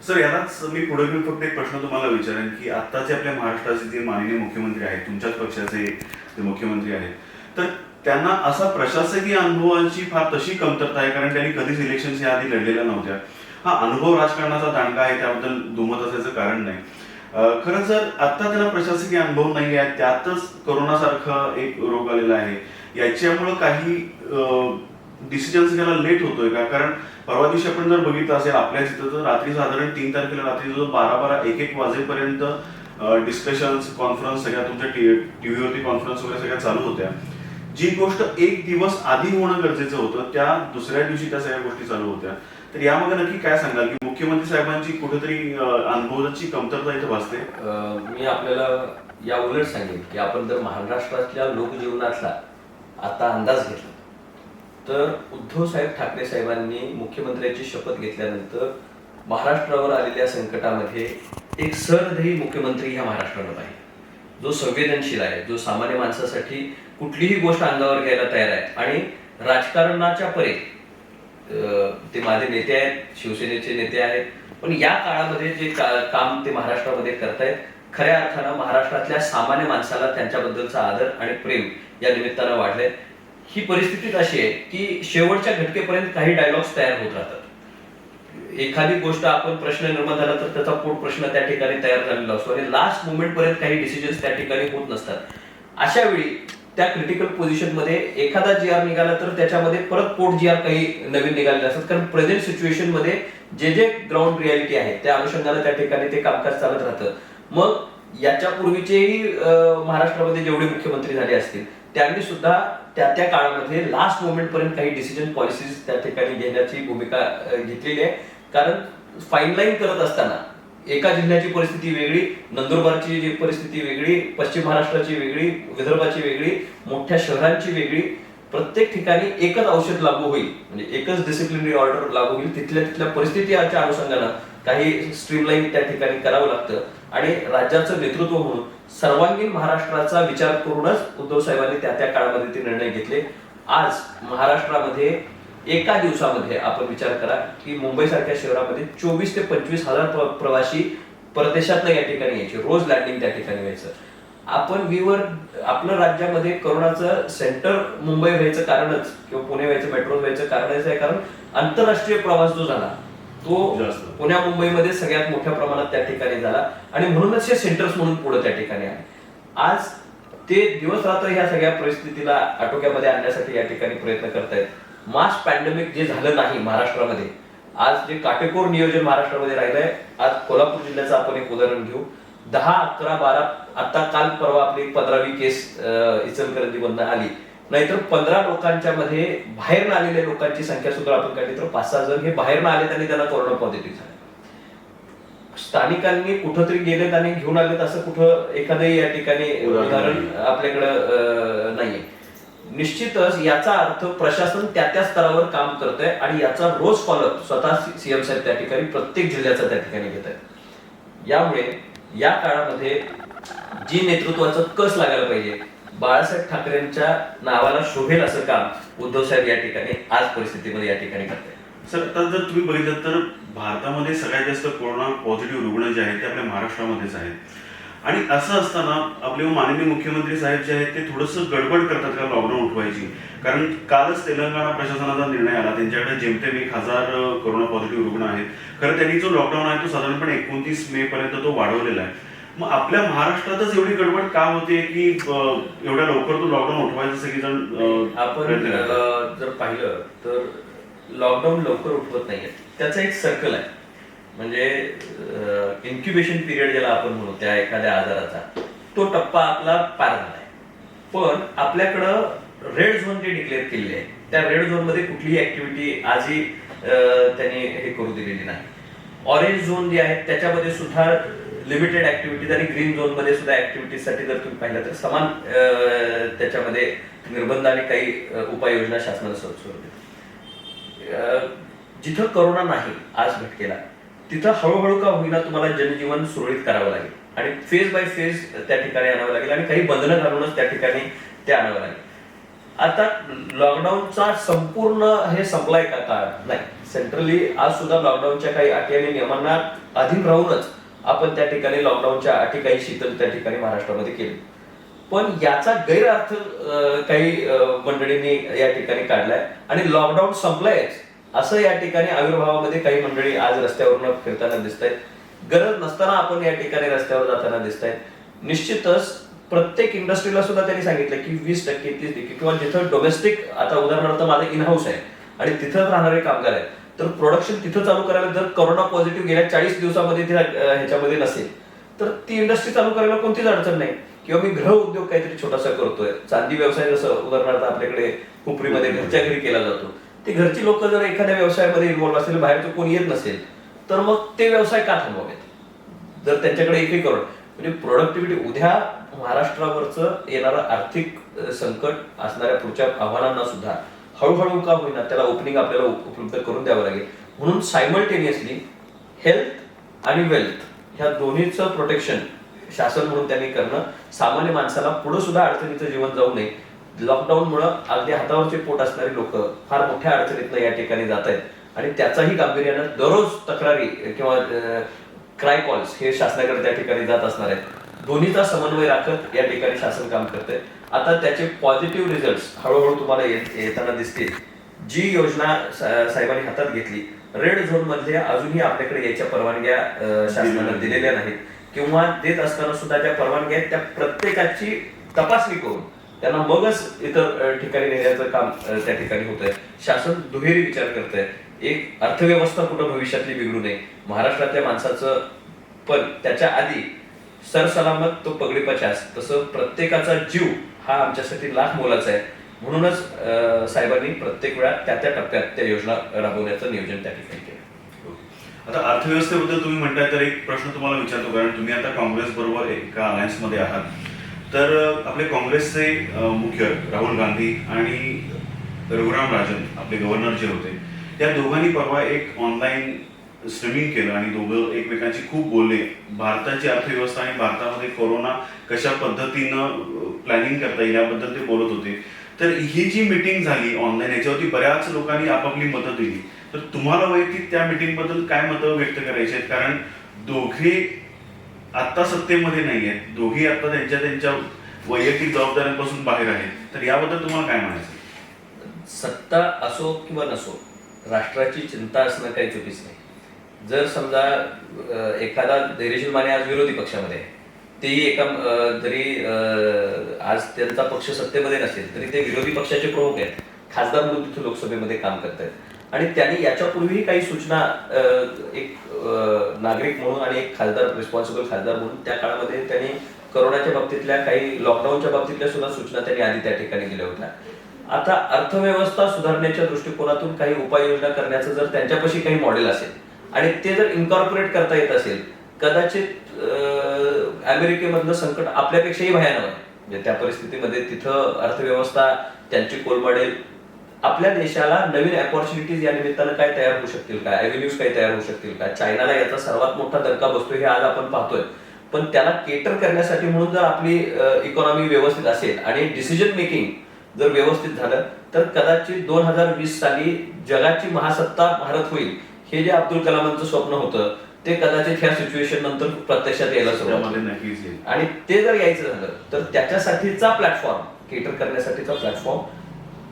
[SPEAKER 1] सर, यालाच मी पुढे घेऊन फक्त एक प्रश्न तुम्हाला विचारेन की आत्ताचे आपल्या महाराष्ट्राचे जे माननीय मुख्यमंत्री आहेत, तुमच्याच पक्षाचे जे मुख्यमंत्री आहेत, तर त्यांना असा प्रशासकीय अनुभवाची फार तशी कमतरता आहे, कारण त्यांनी कधीच इलेक्शनच्या आधी लढलेल्या नव्हत्या. हा अनुभव राजकारणाचा दांडगा आहे, त्याबद्दल दुमत असायचं कारण नाही. खरं जर आता त्याला प्रशासकीय अनुभव नाही आहे, त्यातच कोरोनासारखा एक रोग आलेला आहे, याच्यामुळं काही डिसिजन्स घ्यायला लेट होतोय का? कारण परवा दिवशी आपण जर बघितलं असेल आपल्या तिथं तर रात्री साधारण 3 तारखेला रात्री 12-1 वाजेपर्यंत डिस्कशन्स कॉन्फरन्स सगळ्या तुमच्या टीव्हीवरती कॉन्फरन्स वगैरे सगळ्या चालू होत्या. जी गोष्ट एक दिवस आधी होणं गरजेचं होतं त्या दुसऱ्या दिवशी त्या सगळ्या गोष्टी चालू होत्या. तर यामध्ये नक्की काय सांगाल की मुख्यमंत्री साहेबांची कुठेतरी अनुभवाची कमतरता इथं भासते?
[SPEAKER 2] मी आपल्याला या उलट सांगेन की आपण जर महाराष्ट्रातल्या लोकजीवनातला आता अंदाज घेतला तर उद्धव साहेब ठाकरे साहेबांनी मुख्यमंत्र्यांची शपथ घेतल्यानंतर महाराष्ट्रावर आलेल्या संकटामध्ये एक सहृदयी मुख्यमंत्री ह्या महाराष्ट्राला पाहिजे, जो संवेदनशील आहे, जो सामान्य माणसासाठी कुठलीही गोष्ट अंगावर घ्यायला तयार आहे. आणि राजकारणाच्या परे ते माझे नेते आहेत, शिवसेनेचे नेते आहेत, पण या काळामध्ये जे काम ते महाराष्ट्रामध्ये करतायत खऱ्या अर्थानं महाराष्ट्रातल्या सामान्य माणसाला त्यांच्याबद्दलचा आदर आणि प्रेम या निमित्तानं वाढलंय. ही परिस्थितीच अशी आहे की शेवटच्या घटकेपर्यंत काही डायलॉग्स तयार होत राहतात. एखादी गोष्ट आपण प्रश्न निर्माण झाला तर त्याचा पोट प्रश्न त्या ठिकाणी तयार झालेला असतो आणि लास्ट मोमेंट पर्यंत काही डिसिजन्स त्या ठिकाणी होत नसतात. अशा वेळी त्या क्रिटिकल पोझिशन मध्ये एखादा जी आर निघाला तर त्याच्यामध्ये परत पोट जी आर काही नवीन निघालेले असतात, कारण प्रेझेंट सिच्युएशन मध्ये जे ग्राउंड रियालिटी आहे त्या अनुषंगाने त्या ठिकाणी ते कामकाज चालत राहतं. मग याच्या पूर्वीचेही महाराष्ट्रामध्ये जेवढे मुख्यमंत्री झाले असतील त्यांनी सुद्धा त्या काळामध्ये लास्ट मोमेंट पर्यंत काही डिसिजन पॉलिसीज त्या ठिकाणी घेण्याची भूमिका घेतलेली आहे. कारण फाईनलाईन करत असताना एका जिल्ह्याची परिस्थिती वेगळी, नंदुरबारची जी परिस्थिती वेगळी, पश्चिम महाराष्ट्राची वेगळी, विदर्भाची वेगळी, मोठ्या शहरांची वेगळी, प्रत्येक ठिकाणी एकच औषध लागू होईल म्हणजे एकच डिसिप्लिनरी ऑर्डर लागू होईल. तिथल्या परिस्थितीच्या अनुषंगानं काही स्ट्रीमलाईन त्या ठिकाणी करावं लागतं. आणि राज्याचं नेतृत्व म्हणून सर्वांगीण महाराष्ट्राचा विचार करूनच उद्धव साहेबांनी त्या काळामध्ये ते निर्णय घेतले. आज महाराष्ट्रामध्ये एका दिवसामध्ये आपण विचार करा की मुंबई सारख्या शहरामध्ये 24 ते 25 हजार प्रवासी परदेशातनं या ठिकाणी यायचे, रोज लँडिंग त्या ठिकाणी व्हायचं. आपलं राज्यामध्ये कोरोनाचं सेंटर मुंबई व्हायचं कारणच किंवा पुणे व्हायचं, मेट्रो व्हायचं कारणच आहे कारण आंतरराष्ट्रीय प्रवास जो झाला तो पुण्या मुंबईमध्ये सगळ्यात मोठ्या प्रमाणात त्या ठिकाणी झाला आणि म्हणूनच हे सेंटर्स म्हणून पुढे त्या ठिकाणी आले. आज ते दिवस रात्र ह्या सगळ्या परिस्थितीला आटोक्यामध्ये आणण्यासाठी या ठिकाणी प्रयत्न करतायत. मास पॅन्डेमिक जे झालं नाही महाराष्ट्रामध्ये, आज जे काटेकोर नियोजन महाराष्ट्रामध्ये राहिलंय. आज कोल्हापूर जिल्ह्याचं आपण एक उदाहरण घेऊ. 10, 11, 12 आता काल परवा आपली 15वी केस इचलकरंजीमधनं आली. नाहीतर 15 लोकांच्या मध्ये बाहेर आलेल्या लोकांची संख्या सुद्धा आपण काढली तर 5-6 जण हे बाहेर आले आणि त्यांना कोरोना पॉझिटिव्ह झाले. स्थानिकांनी कुठंतरी गेलेत आणि घेऊन आलेत असं कुठं एखादंही या ठिकाणी उदाहरण आपल्याकडं नाहीये. निश्चितच याचा अर्थ प्रशासन त्या स्तरावर काम करतंय आणि याचा रोज फॉलोअप स्वतः सीएम साहेब त्या ठिकाणी प्रत्येक जिल्ह्याचा त्या ठिकाणी घेत आहेत. यामुळे या काळामध्ये जी नेतृत्वाचं कस लागायला पाहिजे, बाळासाहेब ठाकरेंच्या नावाला शोभेल असं काम उद्धव साहेब या ठिकाणी आज परिस्थितीमध्ये या ठिकाणी करतायत.
[SPEAKER 1] सर, आता जर तुम्ही बघितलं तर भारतामध्ये सगळ्यात जास्त कोरोना पॉझिटिव्ह रुग्ण जे आहेत ते आपल्या महाराष्ट्रामध्येच आहेत. आणि असं असताना आपले माननीय मुख्यमंत्री साहेब जे आहेत ते थोडंसं गडबड करतात का लॉकडाऊन उठवायची? कारण कालच तेलंगणा प्रशासनाचा निर्णय आला, त्यांच्याकडे जेमतेम 1000 कोरोना पॉझिटिव्ह रुग्ण आहेत. खरं त्यांनी जो लॉकडाऊन आहे तो साधारणपणे 29 मे पर्यंत तो वाढवलेला आहे. मग आपल्या महाराष्ट्रातच एवढी गडबड का होते की एवढ्या लवकर तो लॉकडाऊन उठवायचं सगळीजण
[SPEAKER 2] आपण
[SPEAKER 1] प्रयत्न करतात?
[SPEAKER 2] जर पाहिलं तर लॉकडाऊन लवकर उठवत नाहीये, त्याचं एक सर्कल आहे. म्हणजे इन्क्युबेशन पिरियड ज्याला आपण म्हणू त्या एखाद्या आजाराचा, तो टप्पा आपला पार झालाय. पण आपल्याकडं रेड झोन जे डिक्लेअर केलेले आहे, त्या रेड झोन मध्ये कुठलीही ऍक्टिव्हिटी आजही त्यांनी हे करू दिलेली नाही. ऑरेंज झोन जे आहे त्याच्यामध्ये सुद्धा लिमिटेड ऍक्टिव्हिटीज आणि ग्रीन झोन मध्ये सुद्धा ऍक्टिव्हिटीजसाठी जर तुम्ही पाहिलं तर समान त्याच्यामध्ये निर्बंध आणि काही उपाययोजना शासनानं सुरू केल्या. जिथं करोना नाही आज घटकेला, तिथं हळूहळू का होईना तुम्हाला जनजीवन सुरळीत करावं लागेल आणि फेज बाय फेज त्या ठिकाणी आणावं लागेल आणि काही बंधनं घालूनच त्या ठिकाणी ते आणावं लागेल. आता लॉकडाऊनचा संपूर्ण हे संपलाय का काळ? नाही. सेंट्रली आज सुद्धा लॉकडाऊनच्या काही अटी आणि नियमांना अधीन राहूनच आपण त्या ठिकाणी लॉकडाऊनच्या अटी काही शिथिल त्या ठिकाणी महाराष्ट्रामध्ये केली. पण याचा गैरअर्थ काही मंडळींनी या ठिकाणी काढलाय आणि लॉकडाऊन संपलायच असं या ठिकाणी आविर्भावामध्ये काही मंडळी आज रस्त्यावरून फिरताना दिसत आहेत. गरज नसताना आपण या ठिकाणी रस्त्यावर जाताना दिसत आहेत. निश्चितच प्रत्येक इंडस्ट्रीला सुद्धा त्यांनी सांगितलं की 20%, 30% किंवा जिथं डोमेस्टिक, आता उदाहरणार्थ माझं इन हाऊस आहे आणि तिथं राहणारे कामगार आहेत, तर प्रोडक्शन तिथं चालू करायला जर कोरोना पॉझिटिव्ह गेल्या 40 दिवसामध्ये ह्याच्यामध्ये नसेल तर ती इंडस्ट्री चालू करायला कोणतीच अडचण नाही. किंवा मी गृह उद्योग काहीतरी छोटासा करतोय, चांदी व्यवसाय जसं उदाहरणार्थ आपल्याकडे हुपरीमध्ये घरच्या घरी केला जातो, ते घरची लोक जर एखाद्या व्यवसायामध्ये इन्व्हॉल्व्ह असेल, बाहेरचं कोणी येत नसेल तर मग ते व्यवसाय का थांबवावेत जर त्यांच्याकडे एकही करोड. म्हणजे प्रोडक्टिव्हिटी, उद्या महाराष्ट्रावरचं येणारं आर्थिक संकट असणाऱ्या पुढच्या आव्हानांना सुद्धा हळूहळू का होईना त्याला ओपनिंग आपल्याला उपलब्ध करून द्यावं लागेल. म्हणून सायमल्टेनियसली हेल्थ आणि वेल्थ ह्या दोन्हीचं प्रोटेक्शन शासन म्हणून त्यांनी करणं, सामान्य माणसाला पुढे सुद्धा अडचणीचं जीवन जाऊ नये. लॉकडाऊनमुळे अगदी हातावरचे पोट असणारी लोक फार मोठ्या अडचणीतनं या ठिकाणी जात आहेत आणि त्याचाही गांभीर्यानं दररोज तक्रारी किंवा क्राय कॉल्स हे शासनाकडे त्या ठिकाणी जात असणार आहेत. दोन्हीचा समन्वय राखत या ठिकाणी शासन काम करतंय. आता त्याचे पॉझिटिव्ह रिझल्ट हळूहळू तुम्हाला येताना दिसतील. जी योजना साहेबांनी हातात घेतली, रेड झोन मधल्या अजूनही आपल्याकडे याच्या परवानग्या शासनानं दिलेल्या नाहीत किंवा देत असताना सुद्धा त्या परवानग्या आहेत त्या प्रत्येकाची तपासणी करून त्यांना मगच इतर ठिकाणी नेण्याचं काम त्या ठिकाणी होत आहे. शासन दुहेरी विचार करत आहे. एक, अर्थव्यवस्था कुठं भविष्यातली बिघडू नये, महाराष्ट्रातल्या माणसाचं पण त्याच्या आधी सरसलामत तो पगडी पचास, तसं प्रत्येकाचा जीव हा आमच्यासाठी लाख मोलाचा आहे. म्हणूनच साहेबांनी प्रत्येक वेळा त्या त्या टप्प्यात त्या योजना राबवण्याचं नियोजन त्या ठिकाणी केलं.
[SPEAKER 1] आता अर्थव्यवस्थेबद्दल तुम्ही म्हणताय तर एक प्रश्न तुम्हाला विचारतो, कारण तुम्ही आता काँग्रेस बरोबर एका अलायन्स मध्ये आहात. तर आपले काँग्रेसचे मुख्य राहुल गांधी आणि रघुराम राजन आपले गव्हर्नर जे होते, त्या दोघांनी परवा एक ऑनलाईन स्ट्रीमिंग केलं आणि दोघं एकमेकांशी खूप बोलले. भारताची अर्थव्यवस्था आणि भारतामध्ये कोरोना कशा पद्धतीनं प्लॅनिंग करता येईल याबद्दल ते बोलत होते. तर ही जी मीटिंग झाली ऑनलाईन, याच्यावरती बऱ्याच लोकांनी आपापली मतं दिली. तर तुम्हाला वैयक्तिक त्या मीटिंग बद्दल काय मतं व्यक्त करायची आहेत? कारण दोघे आता सत्तेमध्ये नाही आहेत, दोघे आता त्यांच्या त्यांच्या वैयक्तिक जबाबदाऱ्यांपासून बाहेर आहेत. तर याबद्दल तुम्हाला काय म्हणायचं?
[SPEAKER 2] सत्ता असो किंवा नसो, राष्ट्राची चिंता असणं काही चुकीच नाही. जर समजा एखादा धैर्यशील माने आज विरोधी पक्षामध्ये आहे, तेही एका जरी आज त्यांचा पक्ष सत्तेमध्ये नसेल तरी ते विरोधी पक्षाचे प्रमुख आहेत, खासदार म्हणून तिथे लोकसभेमध्ये काम करत आहेत आणि त्यांनी याच्यापूर्वीही काही सूचना एक नागरिक म्हणून आणि एक खासदार, रिस्पॉन्सिबल खासदार म्हणून त्या काळामध्ये त्यांनी कोरोनाच्या बाबतीतल्या काही लॉकडाऊनच्या बाबतीतल्या सुद्धा सूचना त्यांनी आधी त्या ठिकाणी दिल्या होत्या. आता अर्थव्यवस्था सुधारण्याच्या दृष्टिकोनातून काही उपाययोजना करण्याचं जर त्यांच्यापाशी काही मॉडेल असेल आणि ते जर इन्कॉर्पोरेट करता येत असेल, कदाचित अमेरिकेमधलं संकट आपल्यापेक्षाही भयानक आहे. म्हणजे त्या परिस्थितीमध्ये तिथं अर्थव्यवस्था त्यांची कोलमडेल. आपल्या देशाला नवीन अपॉर्च्युनिटीज या निमित्तानं काय तयार होऊ शकतील का, एव्हेन्यूज काय तयार होऊ शकतील का? चायनाला याचा सर्वात मोठा धक्का बसतोय हे आज आपण पाहतोय. पण त्याला केटर करण्यासाठी म्हणून जर आपली इकॉनॉमी व्यवस्थित असेल आणि डिसिजन मेकिंग जर व्यवस्थित झालं तर कदाचित 2020 साली जगाची महासत्ता भारत होईल, हे जे अब्दुल कलामांचं स्वप्न होतं ते कदाचित ह्या सिच्युएशन नंतर प्रत्यक्षात यायला सुरुवात होईल. आणि ते जर यायचं झालं तर त्याच्यासाठीचा प्लॅटफॉर्म, केटर करण्यासाठीचा प्लॅटफॉर्म,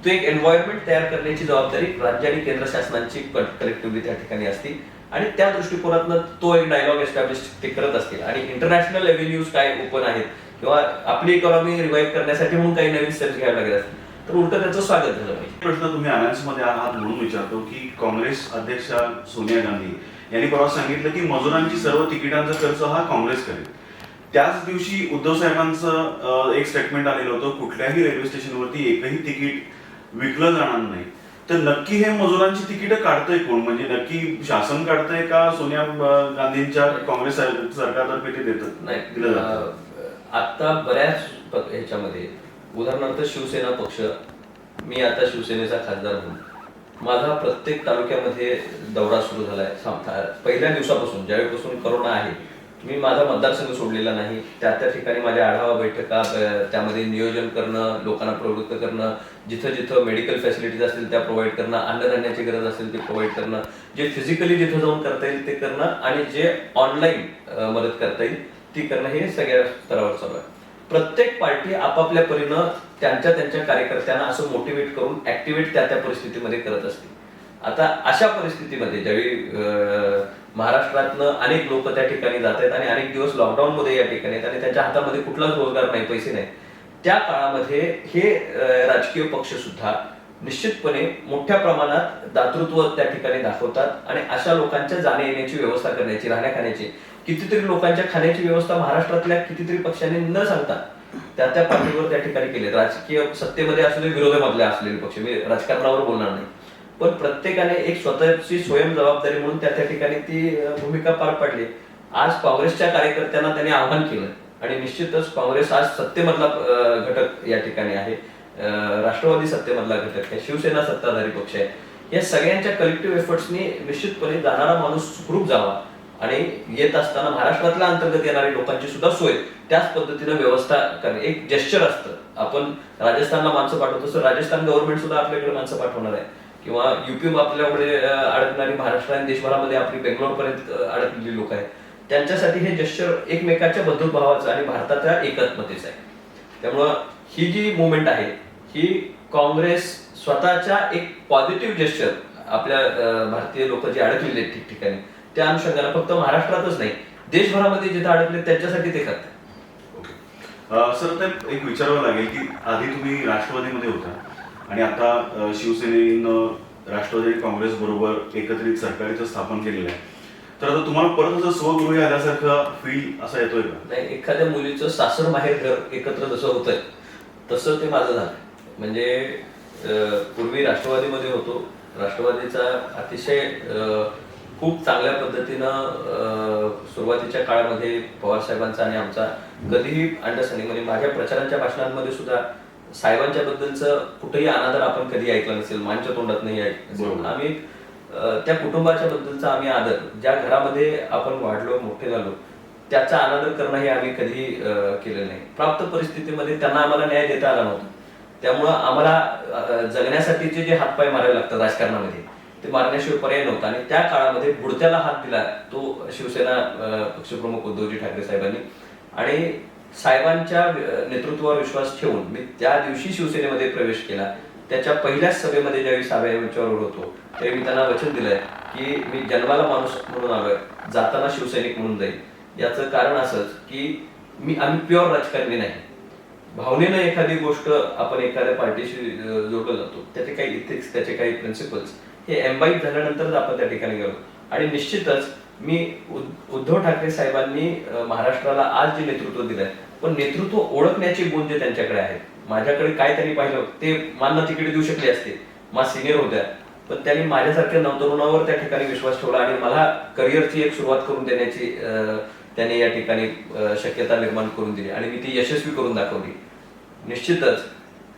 [SPEAKER 2] तो एक एन्व्हायरमेंट तयार करण्याची जबाबदारी राज्य आणि केंद्र शासनाची कलेक्टिव्हली त्या ठिकाणी असते आणि त्या दृष्टिकोनातनं तो एक डायलॉग एस्टॅब्लिश ते करत असतील आणि इंटरनॅशनल एव्हेन्यूज काय ओपन आहेत किंवा आपली इकॉनॉमी रिवाईव्ह करण्यासाठी म्हणून काही नवीन स्टेप्स घ्यायला लागले असतील तर उलट त्याचं स्वागत झालं पाहिजे.
[SPEAKER 1] प्रश्न तुम्ही मध्ये आहात म्हणून विचारतो की काँग्रेस अध्यक्षा सोनिया गांधी यांनी परवा सांगितलं की मजुरांची सर्व तिकिटांचा खर्च हा काँग्रेस करेल. त्याच दिवशी उद्धव साहेबांचं एक स्टेटमेंट आलेलं होतं, कुठल्याही रेल्वे स्टेशनवरती एकही तिकीट विकलं जाणार नाही. तर नक्की हे मजुरांची तिकीट काढतंय कोण? म्हणजे नक्की शासन काढतंय का सोनिया गांधींच्या काँग्रेस सरकारतर्फे ते दिलं जातं?
[SPEAKER 2] आता बऱ्याच ह्याच्यामध्ये उदाहरणार्थ शिवसेना पक्ष, मी आता शिवसेनेचा खासदार म्हणून माझा प्रत्येक तालुक्यामध्ये दौरा सुरू झालाय. पहिल्या दिवसापासून ज्यावेळीपासून करोना आहे मी माझा मतदारसंघ सोडलेला नाही. त्या ठिकाणी माझ्या आढावा बैठका, त्यामध्ये नियोजन करणं, लोकांना प्रवृत्त करणं, जिथं जिथं मेडिकल फॅसिलिटीज असतील त्या प्रोव्हाइड करणं, अन्नधान्याची गरज असेल ते प्रोव्हाइड करणं, जे फिजिकली जिथं जाऊन करता येईल ते करणं आणि जे ऑनलाईन मदत करता येईल ती करणं, हे सगळ्या स्तरावर चालू आहे. प्रत्येक पार्टी आपापल्या परीनं त्यांच्या कार्यकर्त्यांना असं मोटिवेट करून ऍक्टिव्हेट त्या परिस्थितीमध्ये करत असते. आता अशा परिस्थितीमध्ये ज्यावेळी महाराष्ट्रातनं अनेक लोक त्या ठिकाणी जात आहेत आणि अनेक दिवस लॉकडाऊन मध्ये या ठिकाणी आहेत आणि त्यांच्या हातामध्ये कुठलाच रोजगार नाही, पैसे नाही, त्या काळामध्ये हे राजकीय पक्ष सुद्धा निश्चितपणे मोठ्या प्रमाणात दातृत्व त्या ठिकाणी दाखवतात आणि अशा लोकांच्या जाण्या येण्याची व्यवस्था करण्याची, राहण्या खाण्याची, कितीतरी लोकांच्या खाण्याची व्यवस्था महाराष्ट्रातल्या कितीतरी पक्षांनी न सांगता त्या पार्टीवर त्या ठिकाणी केले. राजकीय सत्तेमध्ये असलेले, विरोधामधले असलेले पक्ष, मी राजकारणावर बोलणार नाही, पण प्रत्येकाने एक स्वतःची स्वयं जबाबदारी म्हणून त्या ठिकाणी ती भूमिका पार पाडली. आज काँग्रेसच्या कार्यकर्त्यांना त्यांनी आव्हान केलं आणि निश्चितच काँग्रेस आज सत्तेमधला घटक या ठिकाणी आहे, राष्ट्रवादी सत्तेमधला घटक आहे, शिवसेना सत्ताधारी पक्ष आहे. या सगळ्यांच्या कलेक्टिव्ह एफर्ट्सनी निश्चितपणे जाणारा माणूस सुखरूप जावा आणि येत असताना महाराष्ट्रातल्या अंतर्गत येणाऱ्या लोकांची सुद्धा सोय त्याच पद्धतीनं व्यवस्था करणे. एक जेस्चर असतं, आपण राजस्थानला माणसं पाठवतो तसं राजस्थान गव्हर्नमेंट सुद्धा आपल्याकडे माणसं पाठवणार आहे किंवा युपी आपल्याकडे अडकणारी महाराष्ट्र आणि देशभरामध्ये आपली बेंगलोर पर्यंत अडकलेली लोक आहेत, त्यांच्यासाठी हे जेस्चर एकमेकाच्या बंधुभावाचं आणि भारताच्या एकात्मतेचं आहे. त्यामुळं ही जी मुवमेंट आहे ही काँग्रेस स्वतःच्या एक पॉझिटिव्ह जेस्चर आपल्या भारतीय लोक जे अडकलेले आहेत ठिकठिकाणी त्या अनुषंगाने फक्त महाराष्ट्रातच नाही देशभरामध्ये जिथे अडकले त्यांच्यासाठी ते करतात.
[SPEAKER 1] ओके सर, तर एक विचारावं लागेल की आधी तुम्ही राष्ट्रवादीमध्ये होता आणि आता शिवसेनेनं राष्ट्रवादी आणि काँग्रेस बरोबर एकत्रित सरकारचं स्थापन केलेलं आहे, तर आता तुम्हाला परत असं स्वगृही आल्यासारखं फील असा येतोय का?
[SPEAKER 2] नाही, एखाद्या मुलीचं सासर माहेर घर एकत्र जसं होतंय तसं ते माझं झालं. म्हणजे पूर्वी राष्ट्रवादीमध्ये होतो, राष्ट्रवादीचा अतिशय खूप चांगल्या पद्धतीनं सुरुवातीच्या काळामध्ये पवार साहेबांचा आणि आमचा कधीही अंडरस्टँडिंग, म्हणजे माझ्या प्रचारांच्या भाषणांमध्ये सुद्धा साहेबांच्या बद्दलचं कुठेही अनादर आपण कधी ऐकला नसेल, माझ्या तोंडात नाही ऐकलं. आम्ही त्या कुटुंबाच्या बद्दलचा आम्ही आदर, ज्या घरामध्ये आपण वाढलो मोठे झालो त्याचा अनादर करणं हे आम्ही कधी केलं नाही. प्राप्त परिस्थितीमध्ये त्यांना आम्हाला न्याय देता आला नव्हता, त्यामुळं आम्हाला जगण्यासाठीचे जे हातपाय मारावे लागतात राजकारणामध्ये ते मारण्याशिवाय पर्याय नव्हता. आणि त्या काळामध्ये बुडत्याला हात दिला तो शिवसेना पक्षप्रमुख उद्धवजी ठाकरे साहेबांनी आणि साहेबांच्या नेतृत्वावर विश्वास ठेवून मी त्या दिवशी शिवसेनेमध्ये प्रवेश केला. त्याच्या पहिल्याच सभेमध्ये ज्यावेळी साहेबांच्यावर होतो त्यावेळी मी त्यांना वचन दिलंय की मी जन्माला माणूस म्हणून आलोय, जाताना शिवसैनिक म्हणून जाईल. याचं कारण असंच की आम्ही प्युअर राजकारणी नाही, भावनेनं एखादी गोष्ट आपण एखाद्या पार्टीशी जोडलं जातो, त्याचे काही इथिक्स, त्याचे काही प्रिन्सिपल्स हे एम्बाईब झाल्यानंतरच आपण त्या ठिकाणी गेलो. आणि निश्चितच मी उद्धव ठाकरे साहेबांनी महाराष्ट्राला आज जे नेतृत्व दिलंय, पण नेतृत्व ओळखण्याचे गुण जे त्यांच्याकडे आहेत, माझ्याकडे काय त्यांनी पाहिलं ते मानना तिकीट देऊ शकले असते, माझ्या सिनियर होत्या, पण त्यांनी माझ्यासारख्या नवतरुणावर त्या ठिकाणी विश्वास ठेवला आणि मला करिअरची एक सुरुवात करून देण्याची त्यांनी या ठिकाणी शक्यता निर्माण करून दिली आणि मी ती यशस्वी करून दाखवली. निश्चितच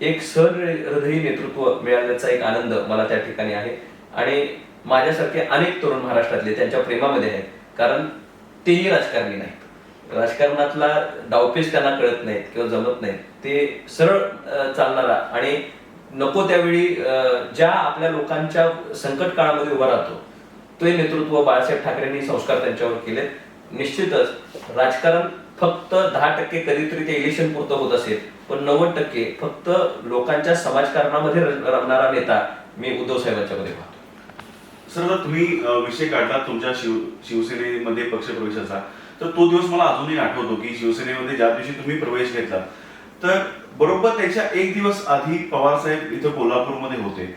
[SPEAKER 2] एक सहृदयी नेतृत्व मिळाल्याचा एक आनंद मला त्या ठिकाणी आहे आणि माझ्यासारखे अनेक तरुण महाराष्ट्रातले त्यांच्या प्रेमामध्ये आहेत, कारण तेही राजकारणी नाहीत, राजकारणातला डावपेच त्यांना कळत नाहीत किंवा जमत नाहीत, ते सरळ चालणारा आणि नको त्यावेळी ज्या आपल्या लोकांच्या संकट काळामध्ये उभा राहतो ते नेतृत्व बाळासाहेब ठाकरेंनी संस्कार त्यांच्यावर केलेत. निश्चितच राजकारण फक्त 10% कधीतरी ते इलेक्शन पुरतं होत असेल, पण 90% फक्त लोकांच्या समाजकारणामध्ये रमणारा नेता मी उद्धव साहेबांच्या मध्ये पाहतो.
[SPEAKER 1] सर आता तुम्ही विषय काढला तुमच्या शिवसेनेमध्ये पक्षप्रवेशाचा, तर तो दिवस मला अजूनही आठवतो की शिवसेनेमध्ये ज्या दिवशी तुम्ही प्रवेश घेतला, तर बरोबर त्याच्या एक दिवस आधी पवार साहेब इथं कोल्हापूरमध्ये होते.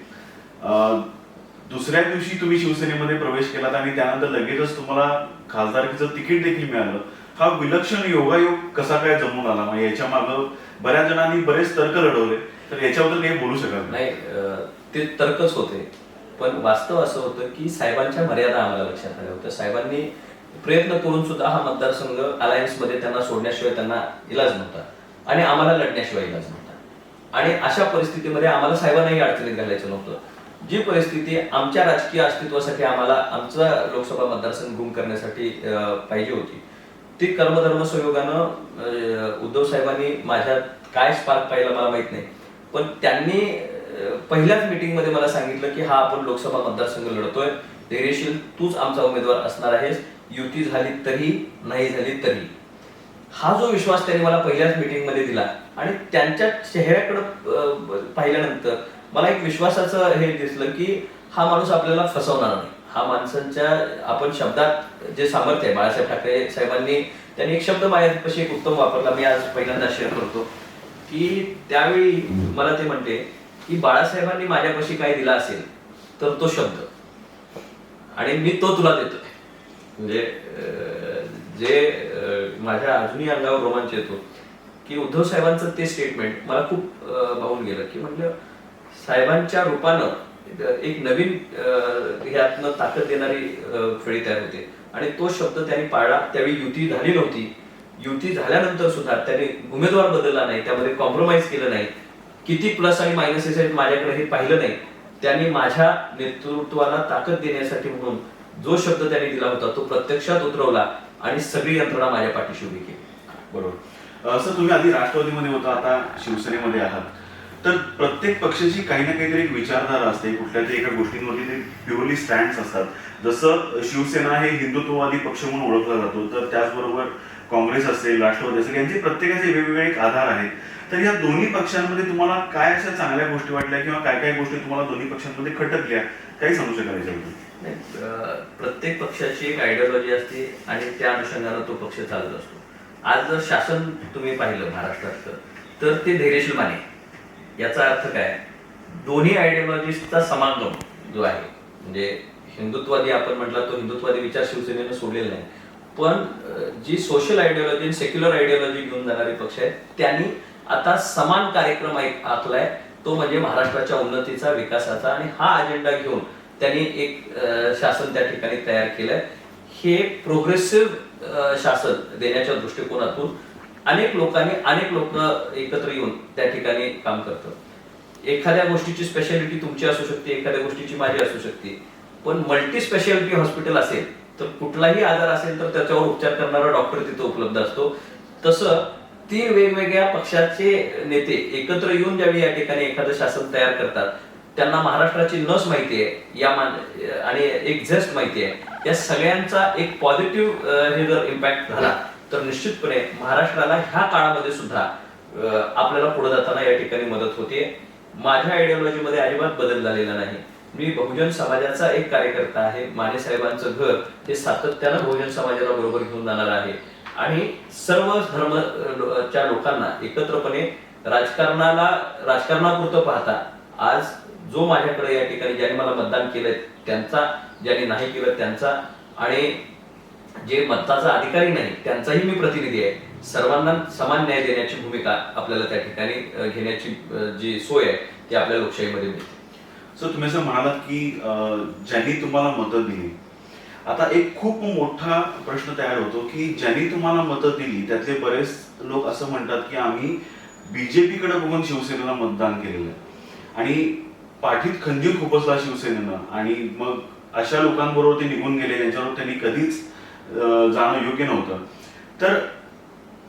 [SPEAKER 1] दुसऱ्या दिवशी तुम्ही शिवसेनेमध्ये प्रवेश केलात आणि त्यानंतर लगेचच तुम्हाला खासदारकीचं तिकीट देखील मिळालं. हा विलक्षण योगायोग कसा काय जमून आला? म्हणजे याच्या मागं बऱ्याच जणांनी बरेच तर्क लढवले, तर याच्याबद्दल काही बोलू शकाल का?
[SPEAKER 2] नाही, ते तर्कच होते, पण वास्तव असं होतं की साहेबांच्या मर्यादा आम्हाला लक्षात आल्या होत्या. साहेबांनी प्रयत्न करून सुद्धा हा मतदारसंघ अलायन्समध्ये त्यांना सोडण्याशिवाय त्यांना इलाज नव्हता आणि आम्हाला लढण्याशिवाय इलाज नव्हता. आणि अशा परिस्थितीमध्ये आम्हाला साहेबांनाही अडचणीत घालायचं नव्हतं. जी परिस्थिती आमच्या राजकीय अस्तित्वासाठी आम्हाला आमचा लोकसभा मतदारसंघ गुम करण्यासाठी पाहिजे होती, ती कर्मधर्म संयोगानं उद्धव साहेबांनी माझ्यात काय स्पार्क पाहिला मला माहित नाही, पण त्यांनी पहिल्याच मीटिंगमध्ये मला सांगितलं की हा आपण लोकसभा मतदारसंघ लढतोय, धैर्यशील तूच आमचा उमेदवार असणार आहेस, युती झाली तरी नाही झाली तरी. हा जो विश्वास त्यांनी मला पहिल्याच मीटिंगमध्ये दिला आणि त्यांच्या चेहऱ्याकडे पाहिल्यानंतर मला एक विश्वासाचं हे दिसलं की हा माणूस आपल्याला फसवणार नाही. हा माणसांच्या आपण शब्दात जे सामर्थ्य आहे, बाळासाहेब ठाकरे साहेबांनी त्यांनी एक शब्द माझ्यापाशी एक उत्तम वापरला, मी आज पहिल्यांदा शेअर करतो की त्यावेळी मला ते म्हणते की बाळासाहेबांनी माझ्यापाशी काय दिला असेल तर तो शब्द, आणि मी तो तुला देतोय. म्हणजे जे माझ्या अजूनही अंगावर रोमांच येतो की उद्धव साहेबांचं ते स्टेटमेंट मला खूप भावून गेलं की म्हटलं साहेबांच्या रूपानं एक नवीन ह्यातनं ताकद देणारी फळी तयार होते आणि तो शब्द त्यांनी पाळला. त्यावेळी युती झाली नव्हती, युती झाल्यानंतर सुद्धा त्यांनी उमेदवार बदलला नाही, त्यामध्ये कॉम्प्रोमाइज केलं नाही. किती प्लस आणि मायनसेस आहेत माझ्याकडे हे पाहिलं नाही. त्यांनी माझ्या नेतृत्वाला ताकद देण्यासाठी म्हणून जो शब्द त्यांनी दिला होता तो प्रत्यक्षात उतरवला आणि सगळी यंत्रणा माझ्या पाठीशी उभी केली.
[SPEAKER 1] बरोबर. सर तुम्ही आधी राष्ट्रवादीमध्ये होता, आता शिवसेनेमध्ये आहात, तर प्रत्येक पक्षाची काही ना काहीतरी एक विचारधारा असते, कुठल्या तरी एका गोष्टींवरती ते प्युअरली स्टँड्स असतात. जसं शिवसेना हे हिंदुत्ववादी पक्ष म्हणून ओळखला जातो, तर त्याचबरोबर काँग्रेस असेल, राष्ट्रवादी असेल, यांचे प्रत्येकाचे वेगवेगळे एक आधार आहेत. तर या दोन्ही पक्षांमध्ये तुम्हाला काय अशा चांगल्या गोष्टी वाटल्या किंवा काय काय गोष्टी तुम्हाला दोन्ही पक्षांमध्ये खटकल्या, काही सांगू शकाल याच्याबद्दल?
[SPEAKER 2] प्रत्येक पक्षाची एक आयडियोलॉजी असते आणि त्या अनुषंगाने तो पक्ष चालत असतो. आज जर शासन तुम्ही पाहिलं महाराष्ट्रात तर ते धैर्यशील माने. याचा अर्थ काय? दोन्ही आयडियोलॉजीचा समागम जो आहे, म्हणजे हिंदुत्ववादी आपण म्हटलं तो हिंदुत्ववादी विचार शिवसेनेनं सोडलेला नाही, पण जी सोशल आयडियोलॉजी सेक्युलर आयडियोलॉजी घेऊन जाणारे पक्ष आहेत त्यांनी आता समान कार्यक्रम आखलाय, तो म्हणजे महाराष्ट्राच्या उन्नतीचा, विकासाचा, आणि हा अजेंडा घेऊन त्यांनी एक शासन त्या ठिकाणी तयार केलंय. हे प्रोग्रेसिव्ह शासन देण्याच्या दृष्टिकोनातून अनेक लोक एकत्र येऊन त्या ठिकाणी काम करतात. एखाद्या गोष्टीची स्पेशालिटी तुमची असू शकते, एखाद्या गोष्टीची माझी असू शकते, पण मल्टी स्पेशालिटी हॉस्पिटल असेल तर कुठलाही आजार असेल तर त्याच्यावर उपचार करणारा डॉक्टर तिथे उपलब्ध असतो. तसं 3 वेगवेगळ्या पक्षाचे नेते एकत्र येऊन ज्यावेळी या ठिकाणी एखादं शासन तयार करतात, त्यांना महाराष्ट्राची नस माहिती आहे आणि एक झेस्ट माहिती आहे, या सगळ्यांचा एक पॉझिटिव्ह हे जर इम्पॅक्ट झाला तर निश्चितपणे महाराष्ट्राला ह्या काळामध्ये सुद्धा आपल्याला पुढे जाताना या ठिकाणी मदत होते. माझ्या आयडियोलॉजीमध्ये अजिबात बदल झालेला नाही. मी बहुजन समाजाचा एक कार्यकर्ता आहे. माने साहेबांचं घर हे सातत्यानं बहुजन समाजाला बरोबर घेऊन जाणार आहे आणि सर्व धर्मच्या लोकांना एकत्रपणे राजकारणापुरतं पाहता आज जो माझ्याकडे या ठिकाणी ज्यांनी मला मतदान केलंय त्यांचा, ज्यांनी नाही केलं त्यांचा, आणि जे मताचा अधिकारी नाही त्यांचाही मी प्रतिनिधी आहे. सर्वांना समान न्याय देण्याची भूमिका आपल्याला त्या ठिकाणी घेण्याची जी सोय आहे ती आपल्या लोकशाहीमध्ये मिळते.
[SPEAKER 1] सर तुम्ही असं म्हणालात की ज्यांनी तुम्हाला मतं दिली, आता एक खूप मोठा प्रश्न तयार होतो की ज्यांनी तुम्हाला मतं दिली त्यातले बरेच लोक असं म्हणतात की आम्ही बीजेपीकडे बघून शिवसेनेला मतदान केलेलं आहे आणि पाठीत खंजीर खुपसला शिवसेनेनं, आणि मग अशा लोकांबरोबर ते निघून गेले ज्यांच्यावर त्यांनी कधीच जाणं योग्य नव्हतं. तर